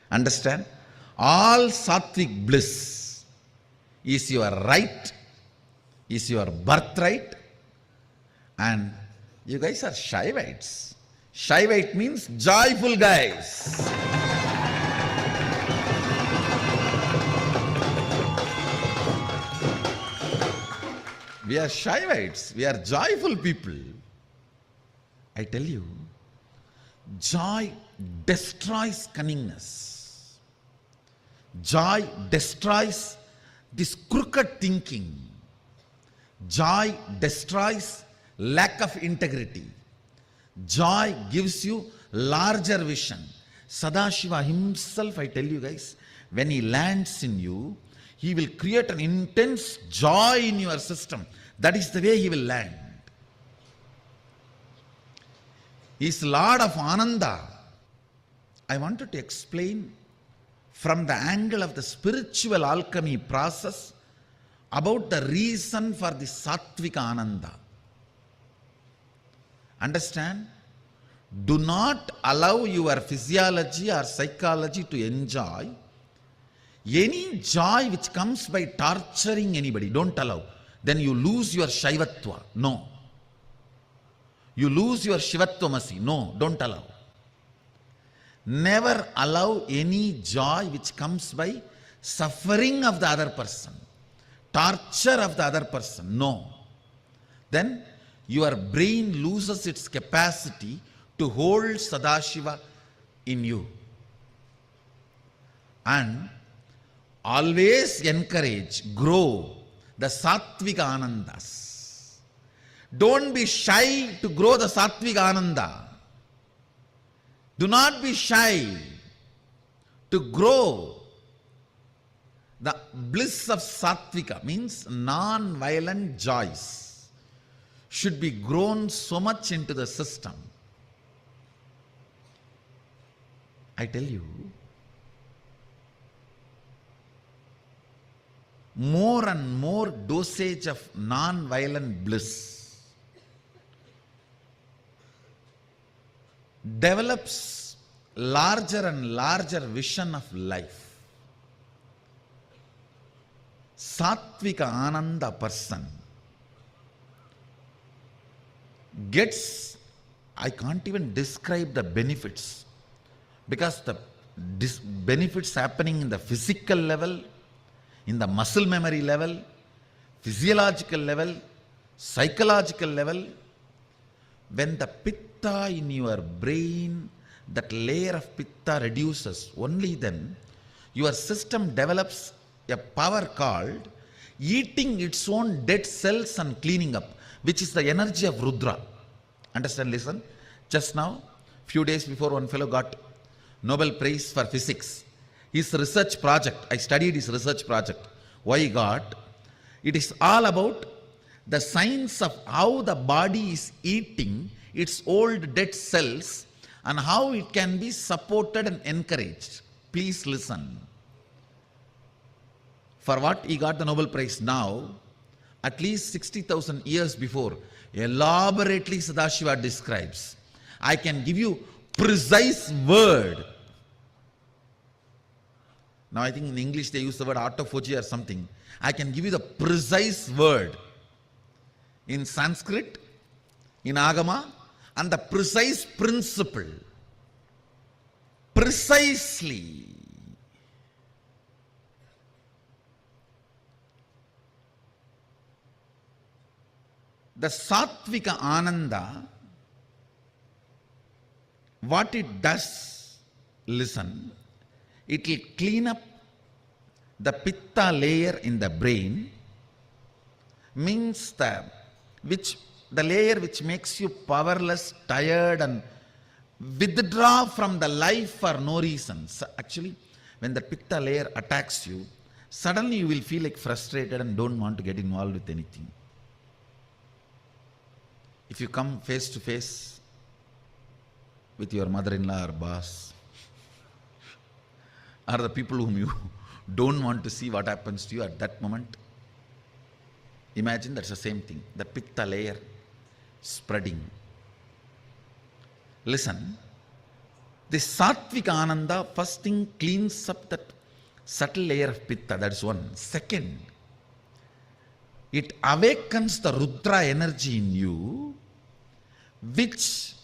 Understand? All sattvic bliss is your right, is your birthright, and you guys are Shaivites. Shaivite means joyful guys. We are Shaivites. We are joyful people. I tell you, joy destroys cunningness. Joy destroys this crooked thinking. Joy destroys lack of integrity. Joy gives you larger vision. Sadashiva himself, I tell you guys, when he lands in you, he will create an intense joy in your system. That is the way he will land. He is Lord of Ananda. I wanted to explain from the angle of the spiritual alchemy process about the reason for the Sattvika Ananda. Understand? Do not allow your physiology or psychology to enjoy any joy which comes by torturing anybody. Don't allow. Then you lose your Shaivatva. No. You lose your Shivattvamasi. No, don't allow. Never allow any joy which comes by suffering of the other person, torture of the other person. No. Then your brain loses its capacity to hold Sadashiva in you. And always encourage, grow the Sattvika Anandas. Don't be shy to grow the Sattvika Ananda. Do not be shy to grow the bliss of Sattvika, means non-violent joys, should be grown so much into the system. I tell you, more and more dosage of non-violent bliss develops larger and larger vision of life. Sattvika Ananda person gets, I can't even describe the benefits, because the benefits happening in the physical level, in the muscle memory level, physiological level, psychological level. When the pitta in your brain, that layer of pitta reduces, only then your system develops a power called eating its own dead cells and cleaning up, which is the energy of Rudra. Understand? Listen. Just now, few days before, one fellow got Nobel Prize for Physics. His research project, I studied his research project. Why he got? It is all about the science of how the body is eating its old dead cells and how it can be supported and encouraged. Please listen. For what he got the Nobel Prize now, at least 60,000 years before, elaborately Sadashiva describes. I can give you precise word. Now I think in English they use the word autophagy or something. I can give you the precise word in Sanskrit, in Agama, and the precise principle. Precisely. The Sattvika Ananda, what it does, listen, it will clean up the Pitta layer in the brain, means the layer which makes you powerless, tired, and withdraw from the life for no reason. So actually, when the Pitta layer attacks you, suddenly you will feel like frustrated and don't want to get involved with anything. If you come face to face with your mother-in-law or boss, or the people whom you don't want to see what happens to you at that moment, imagine that's the same thing, the Pitta layer spreading. Listen, this Sattvika Ananda, first thing, cleans up that subtle layer of Pitta, that's one. Second, it awakens the Rudra energy in you, which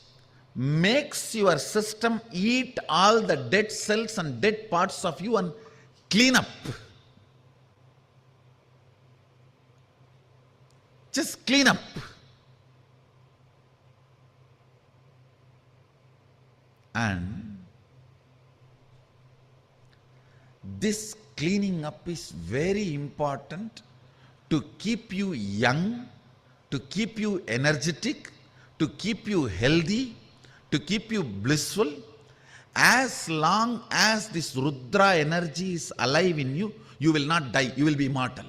makes your system eat all the dead cells and dead parts of you and clean up. Just clean up. And this cleaning up is very important to keep you young, to keep you energetic, to keep you healthy, to keep you blissful. As long as this Rudra energy is alive in you, you will not die, you will be immortal.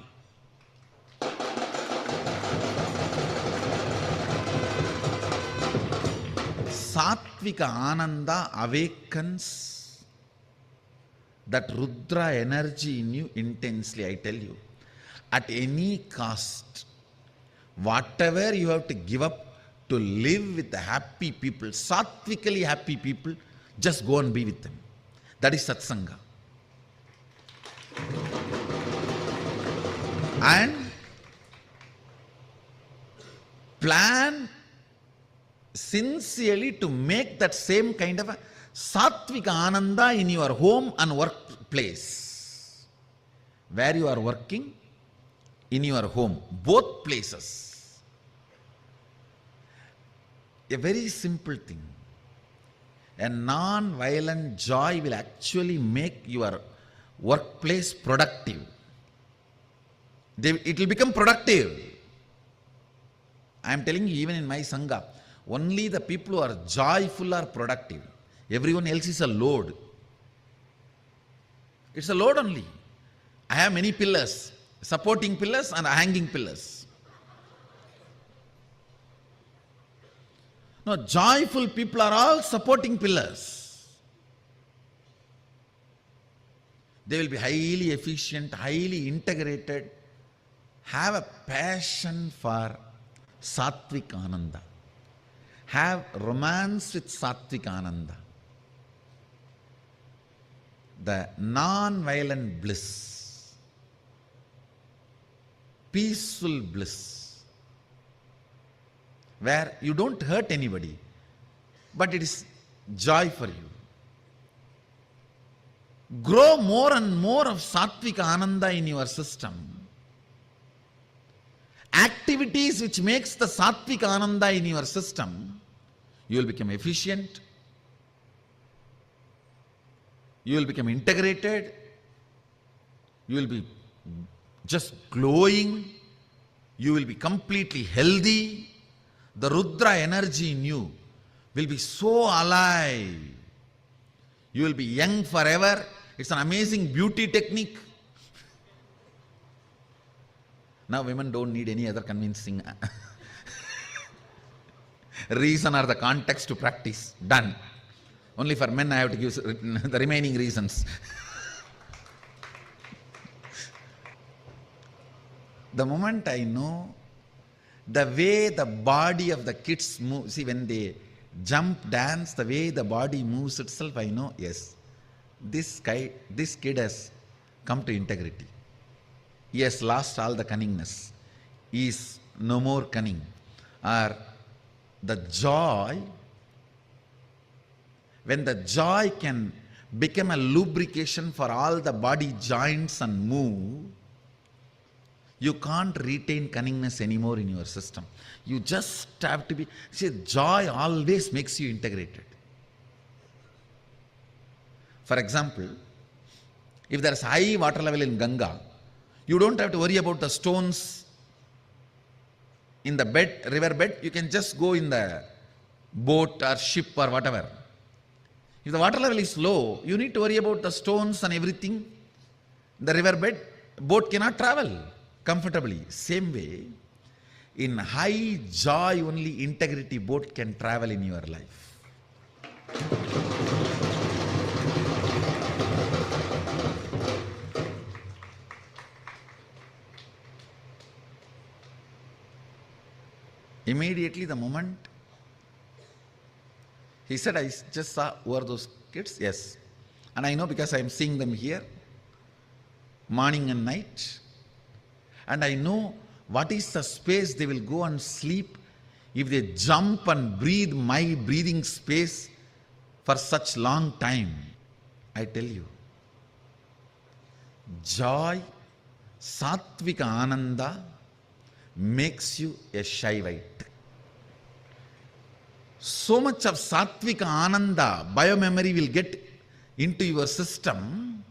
Sattvika Ananda awakens that Rudra energy in you intensely, I tell you. At any cost, whatever you have to give up to live with the happy people, sattvically happy people, just go and be with them. That is satsanga. And plan sincerely to make that same kind of a Sattvika Ananda in your home and workplace. Where you are working, in your home, both places. A very simple thing. A non-violent joy will actually make your workplace productive. It will become productive. I am telling you, even in my Sangha, only the people who are joyful are productive. Everyone else is a load. It's a load only. I have many pillars, supporting pillars and hanging pillars. No, joyful people are all supporting pillars. They will be highly efficient, highly integrated, have a passion for Sattvik Ananda, have romance with Sattvik Ananda, the non-violent bliss, peaceful bliss, where you don't hurt anybody, but it is joy for you. Grow more and more of Sattvika Ananda in your system. Activities which makes the Sattvika Ananda in your system, you will become efficient, you will become integrated, you will be just glowing, you will be completely healthy. The Rudra energy in you will be so alive. You will be young forever. It's an amazing beauty technique. Now women don't need any other convincing reason or the context to practice. Done. Only for men I have to give the remaining reasons. The moment I know the way the body of the kids move, see when they jump, dance, the way the body moves itself, I know, yes, this kid has come to integrity. He has lost all the cunningness. He is no more cunning. Or the joy, when the joy can become a lubrication for all the body joints and move, you can't retain cunningness anymore in your system. You just have to be, see, joy always makes you integrated. For example, if there is high water level in Ganga, you don't have to worry about the stones in the river bed. You can just go in the boat or ship or whatever. If the water level is low, you need to worry about the stones and everything. The river bed, boat cannot travel comfortably. Same way, in high joy only integrity boat can travel in your life. Immediately the moment he said, I just saw who are those kids? Yes. And I know because I am seeing them here, morning and night. And I know what is the space they will go and sleep if they jump and breathe my breathing space for such long time. I tell you, joy, sattvika ananda makes you a Shaivite. So much of sattvika ananda, biomemory will get into your system.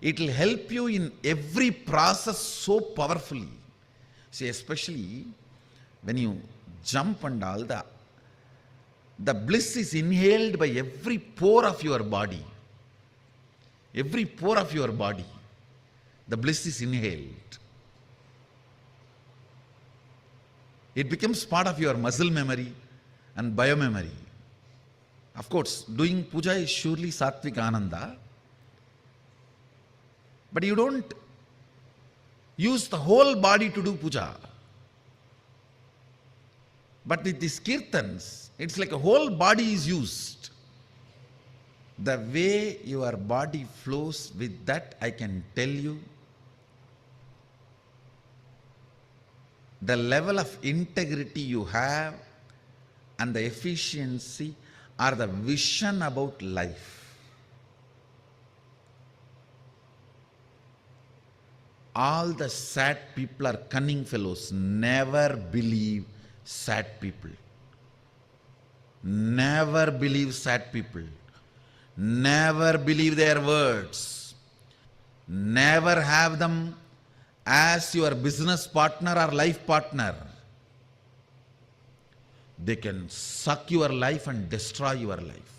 It will help you in every process so powerfully. See, especially when you jump and all, the bliss is inhaled by every pore of your body. Every pore of your body, the bliss is inhaled. It becomes part of your muscle memory and biomemory. Of course, doing puja is surely sattvika ananda, but you don't use the whole body to do puja. But with these kirtans, it's like a whole body is used. The way your body flows with that, I can tell you, the level of integrity you have and the efficiency are the vision about life. All the sad people are cunning fellows. Never believe sad people. Never believe sad people. Never believe their words. Never have them as your business partner or life partner. They can suck your life and destroy your life.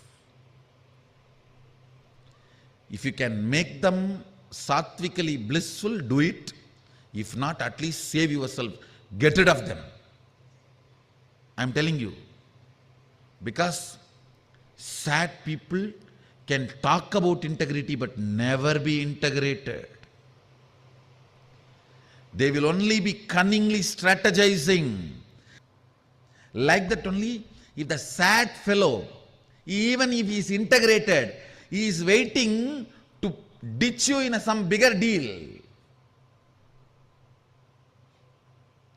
If you can make them sattvically blissful, do it. If not, at least save yourself. Get rid of them. I'm telling you. Because sad people can talk about integrity but never be integrated. They will only be cunningly strategizing. Like that only, if the sad fellow, even if he is integrated, he is waiting to ditch you in some bigger deal.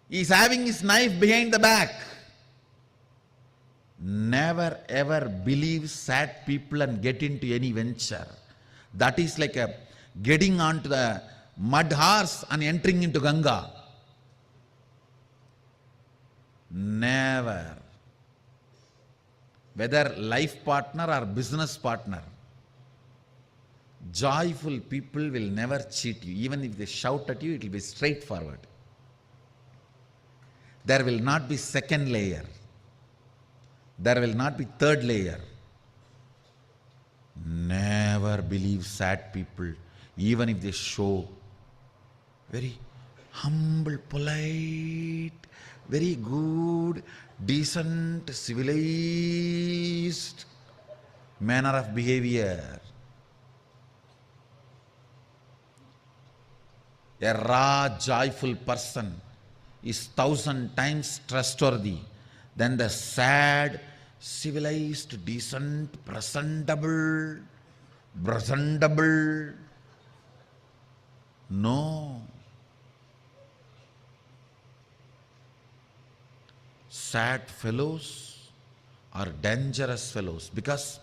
He is having his knife behind the back. Never ever believe sad people and get into any venture. That is like a getting onto the mud horse and entering into Ganga. Never. Whether life partner or business partner, joyful people will never cheat you. Even if they shout at you, it will be straightforward. There will not be second layer. There will not be third layer. Never believe sad people, even if they show very humble, polite, very good, decent, civilized manner of behavior. A raw, joyful person is 1,000 times trustworthy than the sad, civilized, decent, presentable. No. Sad fellows are dangerous fellows because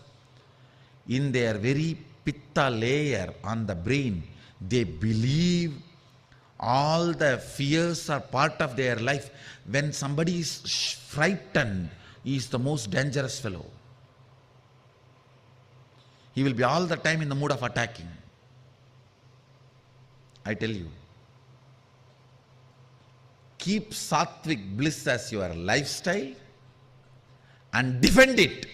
in their very pitta layer on the brain, they believe all the fears are part of their life. When somebody is frightened, he is the most dangerous fellow. He will be all the time in the mood of attacking. I tell you. Keep sattvic bliss as your lifestyle and defend it.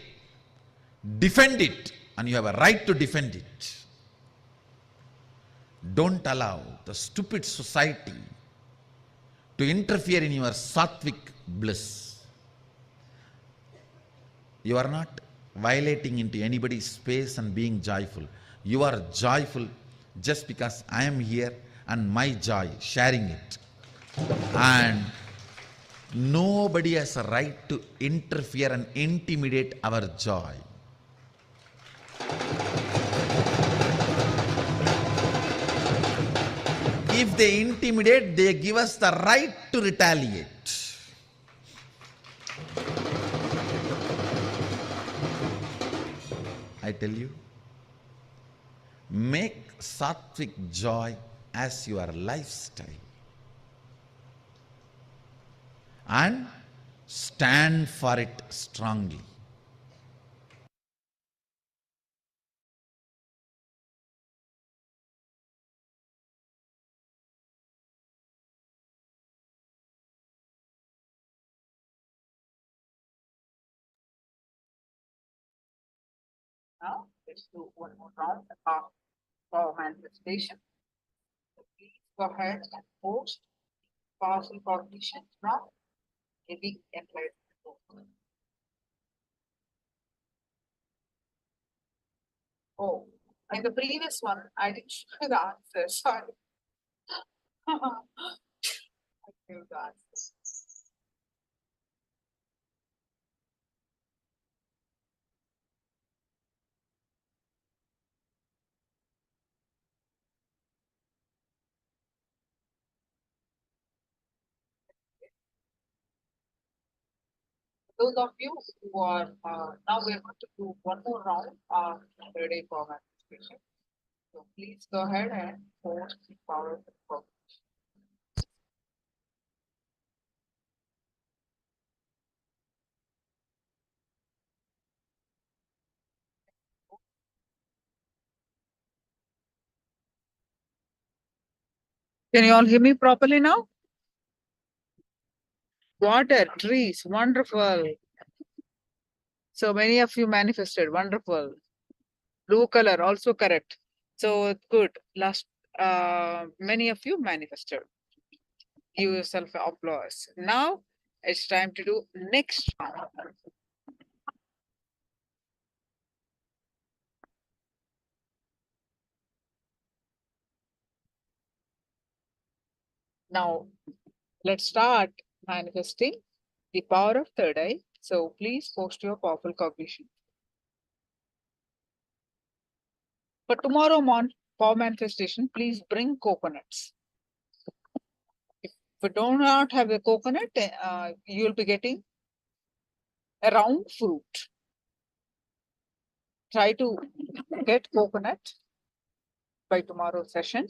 Defend it, and you have a right to defend it. Don't allow the stupid society to interfere in your sattvic bliss. You are not violating into anybody's space and being joyful. You are joyful just because I am here and my joy, sharing it. And nobody has a right to interfere and intimidate our joy. If they intimidate, they give us the right to retaliate. I tell you, make sattvic joy as your lifestyle and stand for it strongly. Now, let's do one more round of power manifestation. So please go ahead and post powerful cognition from any enlightenment. Oh, in the previous one, I didn't show the answer. Sorry. I gave the answer. Those of you who are now we're going to do one more round of everyday power manifestation. So please go ahead and post the power of. Can you all hear me properly now? Water, trees, wonderful. So many of you manifested, wonderful. Blue color, also correct. So good. Last, many of you manifested. Give yourself applause. Now it's time to do next round. Now let's start manifesting the power of third eye. So please post your powerful cognition. For tomorrow power manifestation, please bring coconuts. If you do not have the coconut, you'll be getting a round fruit. Try to get coconut by tomorrow's session.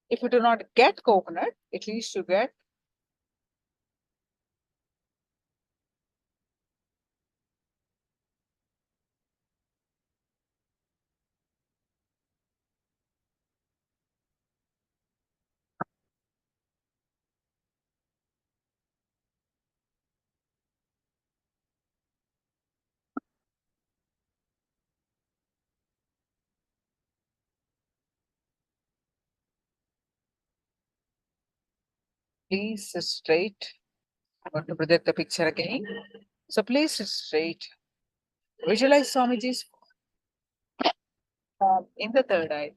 If you do not get coconut, at least you get Please sit straight. I'm going to project the picture again. So please sit straight. Visualize Swamiji's form in the third eye.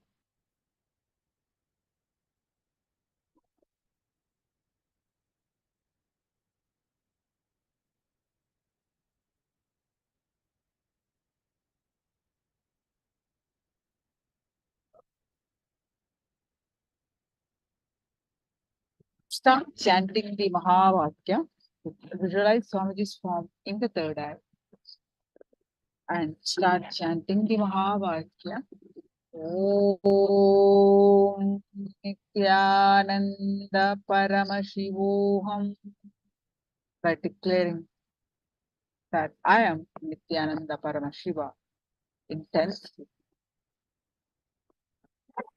Start chanting the Mahavakya. Visualize Swamiji's form in the third eye. And start chanting the Mahavakya. Om Nithyananda Paramashivoham, by declaring that I am Nithyananda Paramashiva. Intensely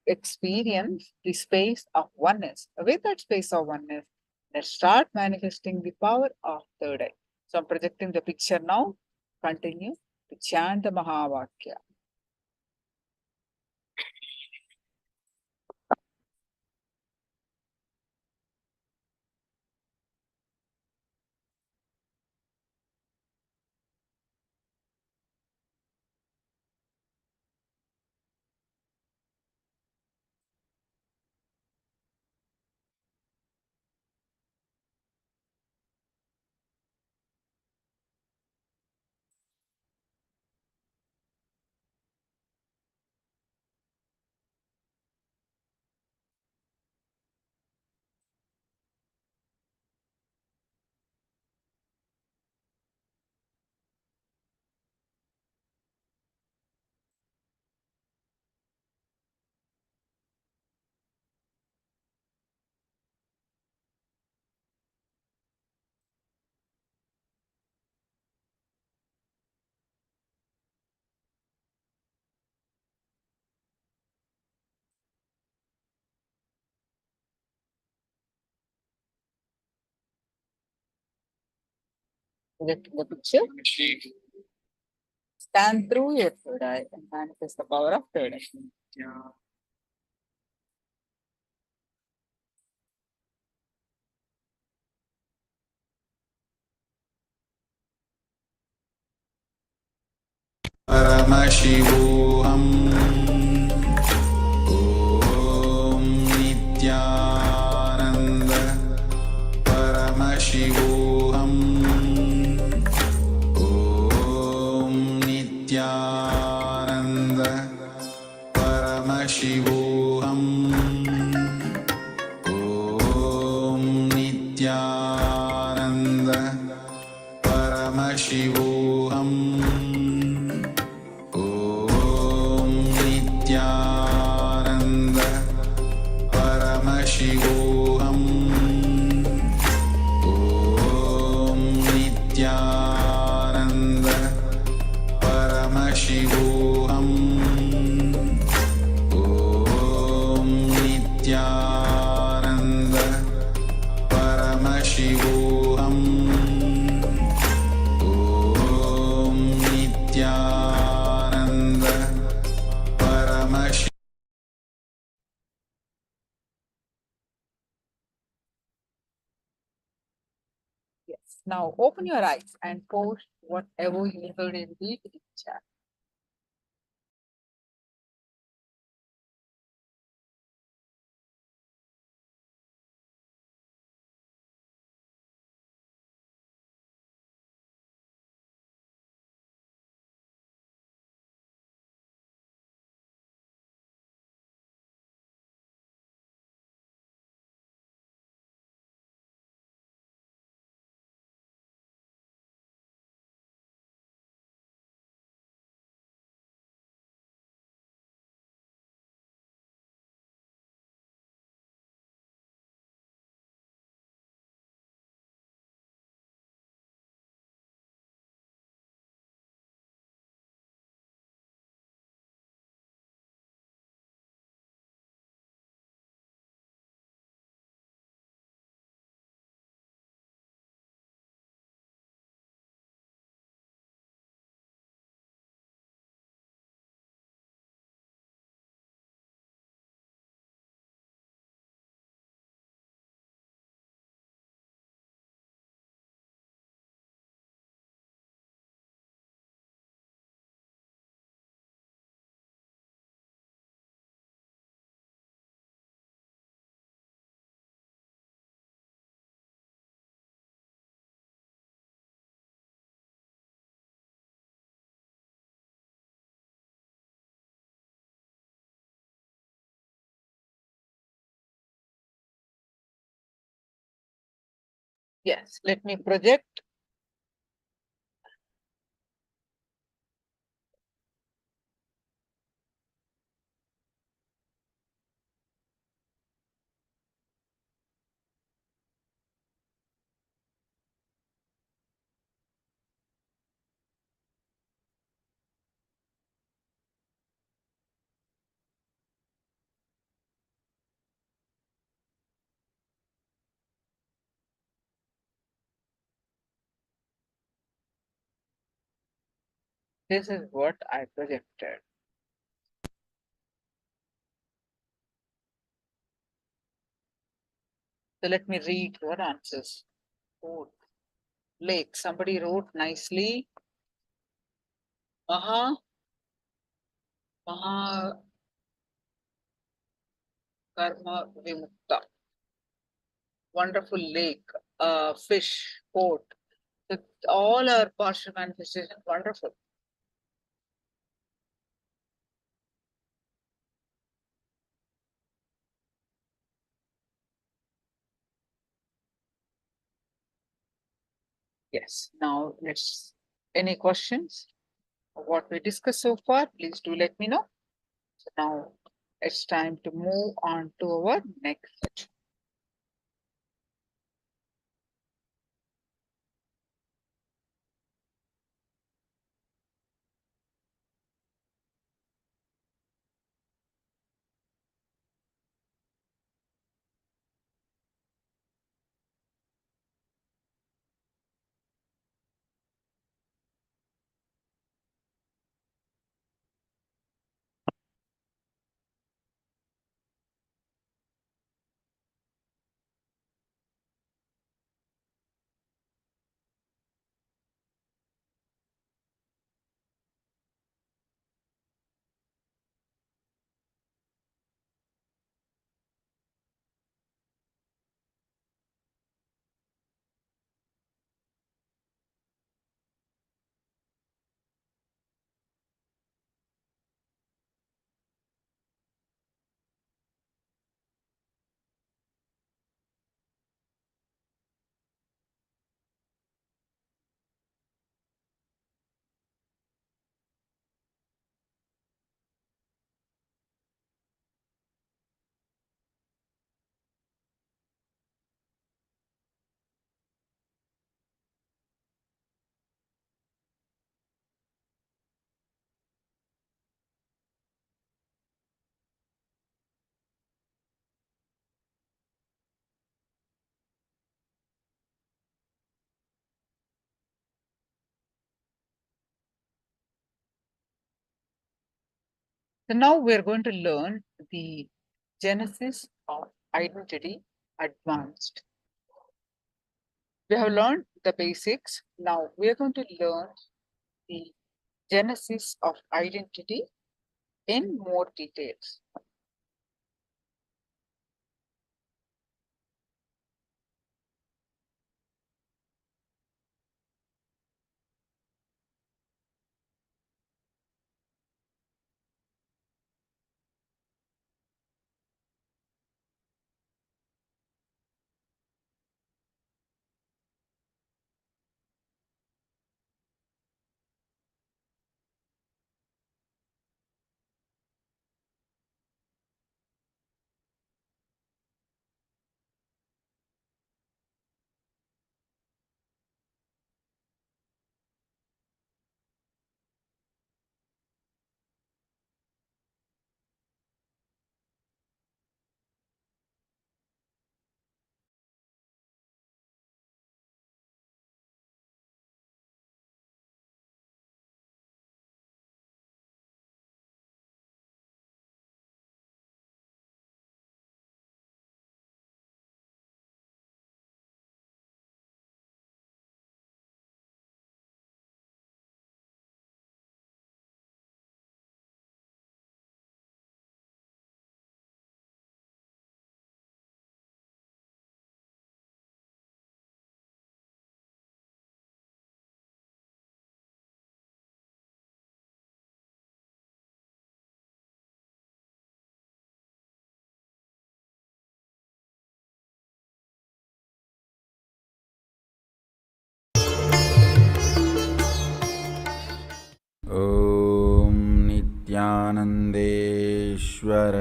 experience the space of oneness. With that space of oneness, let's start manifesting the power of third eye. So I'm projecting the picture now. Continue to chant the Mahavakya. Projecting the picture. Stand through your third eye and manifest the power of third eye. Paramashivoham Om Nithyananda Paramashivoham Om Nithyananda Paramashivoham Om Nithyananda Paramashivoham Om Nithyananda Paramashivoham Om Nithyananda Paramashivoham Om Nithyananda Paramashivoham Om Nithyananda Paramashivoham. Yes. Now open your eyes and post whatever you heard in the chat. Yes, let me project. This is what I projected. So let me read your answers. Oh, lake. Somebody wrote nicely. Maha, Maha Karma Vimukta. Wonderful lake, fish, port. So all our partial manifestation, wonderful. Yes. Now let's. Any questions? What we discussed so far, please do let me know. So now it's time to move on to our next section. So now we're going to learn the genesis of identity advanced. We have learned the basics. Now we're going to learn the genesis of identity in more details. नित्यानन्देश्वर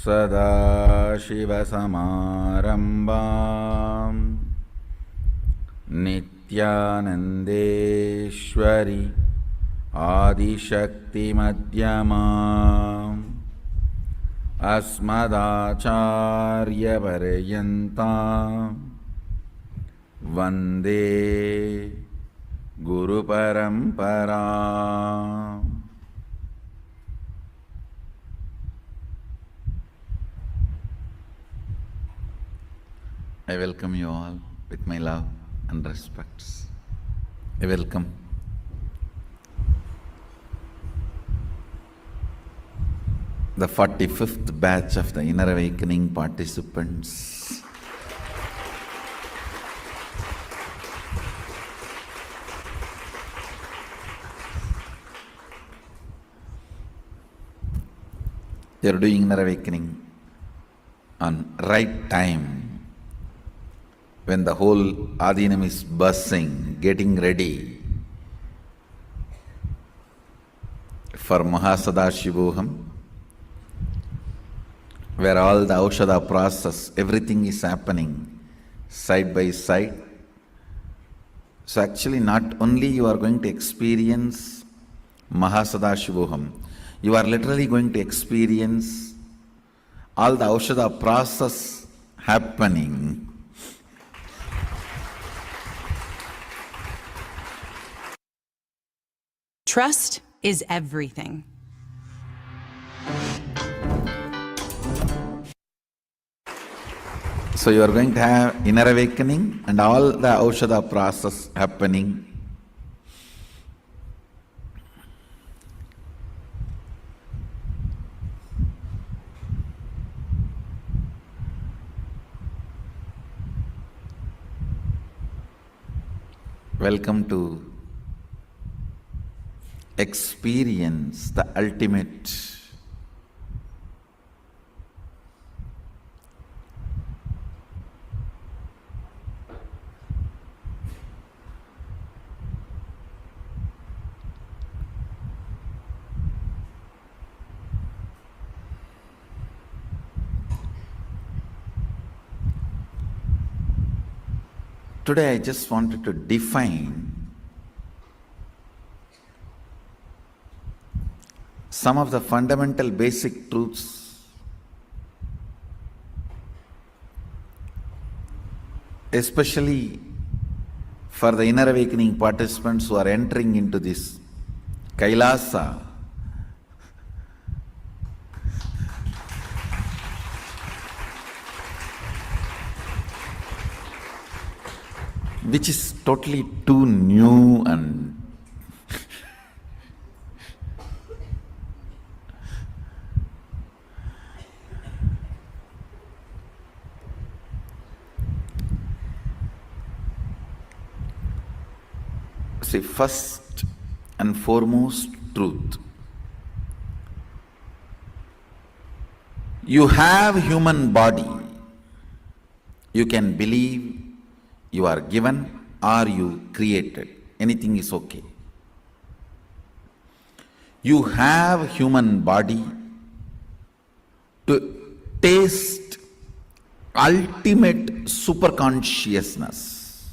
सदाशिवसमारम्भाम् नित्यानन्देश्वरि आदिशक्तिमध्यमाम् अस्मदाचार्यपर्यन्ताम् वन्दे गुरुपरम्पराम्. I welcome you all with my love and respects. I welcome the 45th batch of the Inner Awakening participants. They are doing Inner Awakening on right time, when the whole Adinam is buzzing, getting ready for Mahasadashivoham, where all the Aushadha process, everything is happening side by side. So actually not only you are going to experience Mahasadashivoham, you are literally going to experience all the Aushadha process happening. Trust is everything. So you are going to have inner awakening and all the Aushadha process happening. Welcome to experience the ultimate. Today I just wanted to define some of the fundamental basic truths, especially for the inner awakening participants who are entering into this Kailasa. Which is totally too new and see, first and foremost truth. You have human body. You can believe you are given or you created. Anything is okay. You have human body to taste ultimate superconsciousness.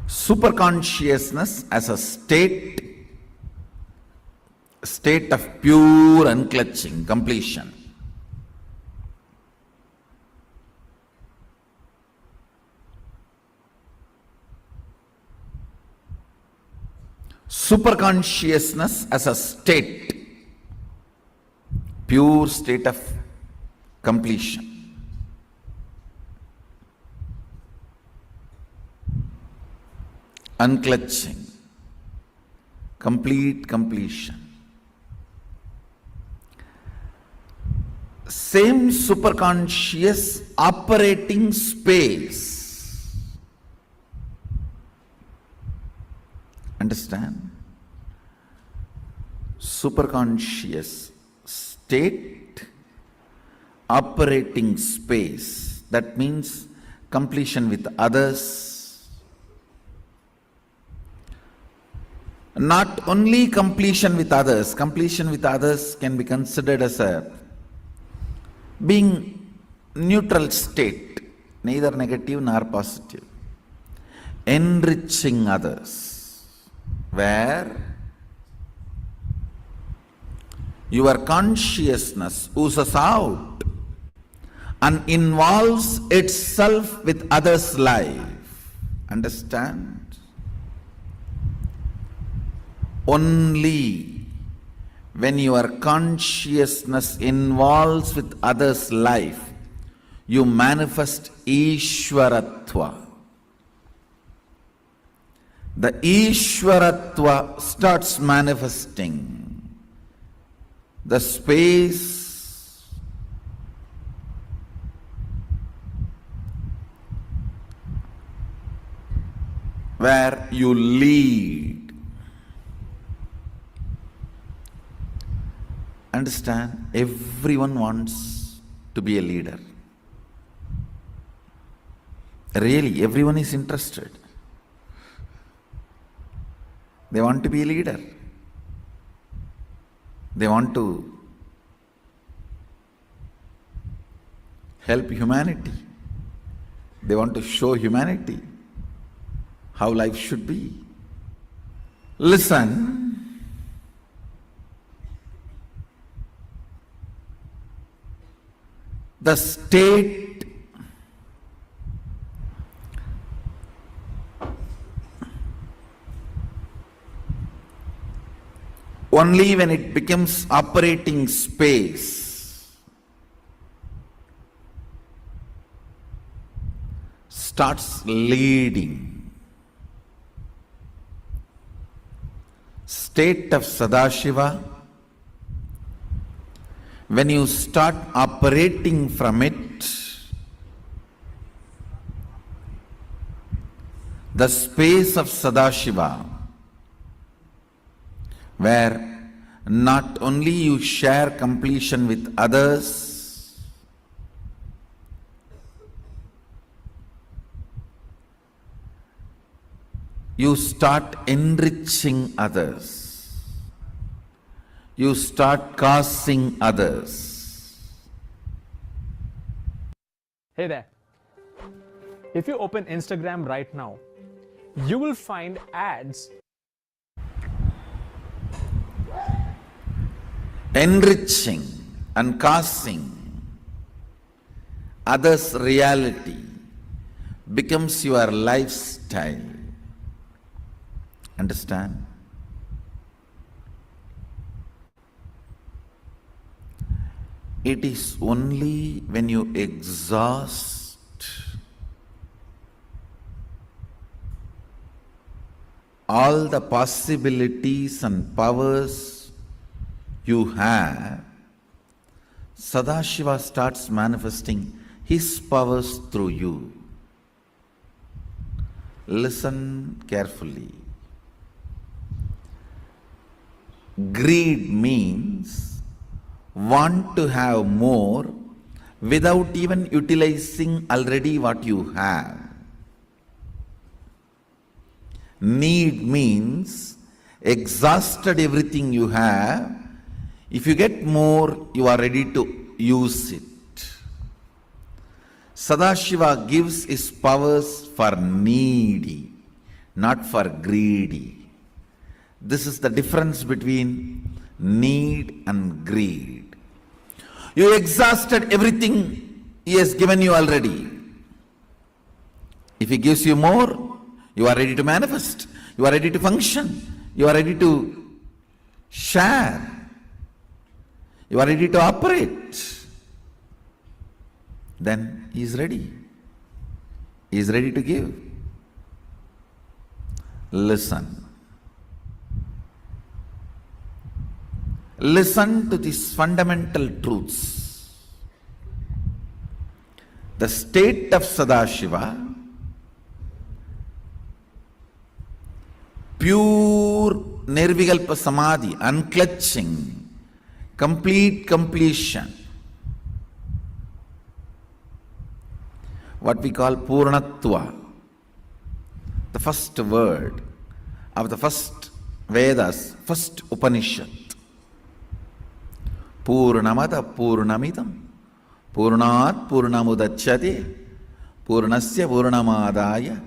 Superconsciousness as a state of pure unclutching, completion. Superconsciousness as a state, pure state of completion. Unclutching, complete completion. Same superconscious operating space. Understand? Superconscious state, operating space. That means completion with others. Not only completion with others can be considered as a being neutral state, neither negative nor positive. Enriching others, where your consciousness oozes out and involves itself with others' life. Understand? Only when your consciousness involves with others' life, you manifest Ishwaratva. The Ishwaratva starts manifesting. The space where you lead. Understand, everyone wants to be a leader. Really, everyone is interested. They want to be a leader. They want to help humanity. They want to show humanity how life should be. Listen. The state only when it becomes operating space starts leading. State of Sadashiva, when you start operating from it, the space of Sadashiva, where not only you share completion with others, you start enriching others. You start causing others. Hey there. If you open Instagram right now, you will find ads enriching and causing others' reality becomes your lifestyle. Understand? It is only when you exhaust all the possibilities and powers you have, Sadashiva starts manifesting his powers through you. Listen carefully. Greed means want to have more without even utilizing already what you have. Need means exhausted everything you have. If you get more, you are ready to use it. Sadashiva gives his powers for needy, not for greedy. This is the difference between need and greed. You exhausted everything he has given you already. If he gives you more, you are ready to manifest. You are ready to function. You are ready to share. You are ready to operate. Then he is ready. He is ready to give. Listen. Listen to these fundamental truths. The state of Sadashiva, pure Nirvikalpa Samadhi, unclutching, complete completion. What we call Purnatva. The first word of the first Vedas, first Upanishad. Purnamada Purnamidam Purnat Purnamudachyate Purnasya Purnamadaya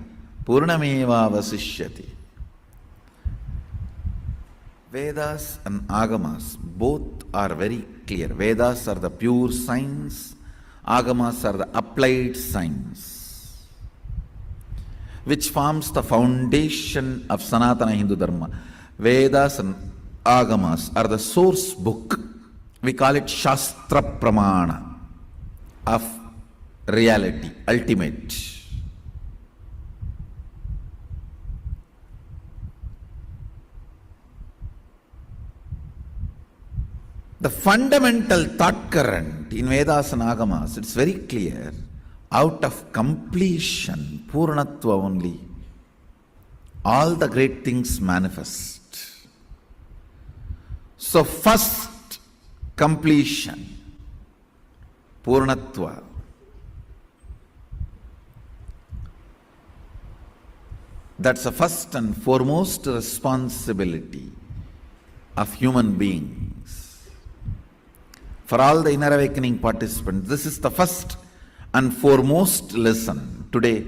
Purnameva Vasishyati. Vedas and Agamas both are very clear. Vedas are the pure science, Agamas are the applied science, which forms the foundation of Sanatana Hindu Dharma. Vedas and Agamas are the source book. We call it Shastra Pramana of reality, ultimate. The fundamental thought current in Vedas and Agamas, it's very clear, out of completion, Purnatva only, all the great things manifest. So first, completion, Purnatva. That's the first and foremost responsibility of human beings. For all the inner awakening participants, this is the first and foremost lesson today.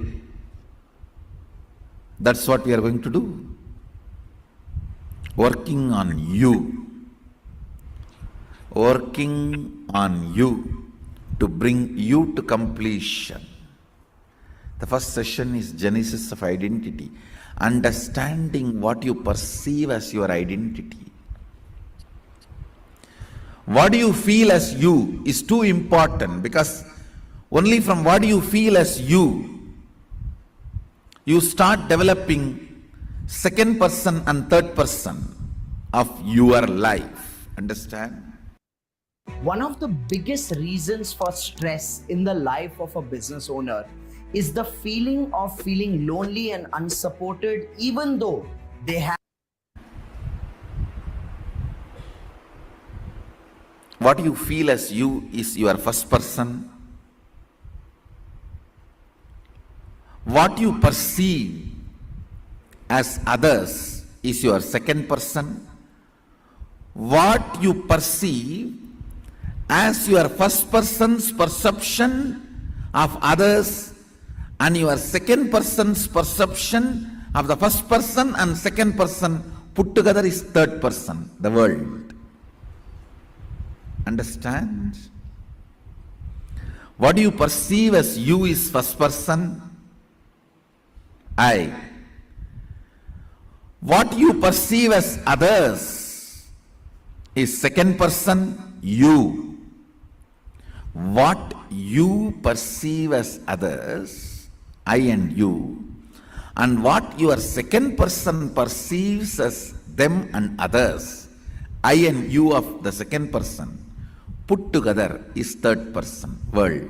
That's what we are going to do. Working on you. Working on you to bring you to completion. The first session is Genesis of Identity. Understanding what you perceive as your identity. What you feel as you is too important, because only from what you feel as you start developing second person and third person of your life. Understand? One of the biggest reasons for stress in the life of a business owner is the feeling of feeling lonely and unsupported, even though they have. What you feel as you is your first person. What you perceive as others is your second person. What you perceive as your first person's perception of others and your second person's perception of the first person and second person put together is third person, the world. Understand? What you perceive as you is first person, I. What you perceive as others is second person, you. What you perceive as others, I and you, and what your second person perceives as them and others, I and you of the second person, put together is third person, world.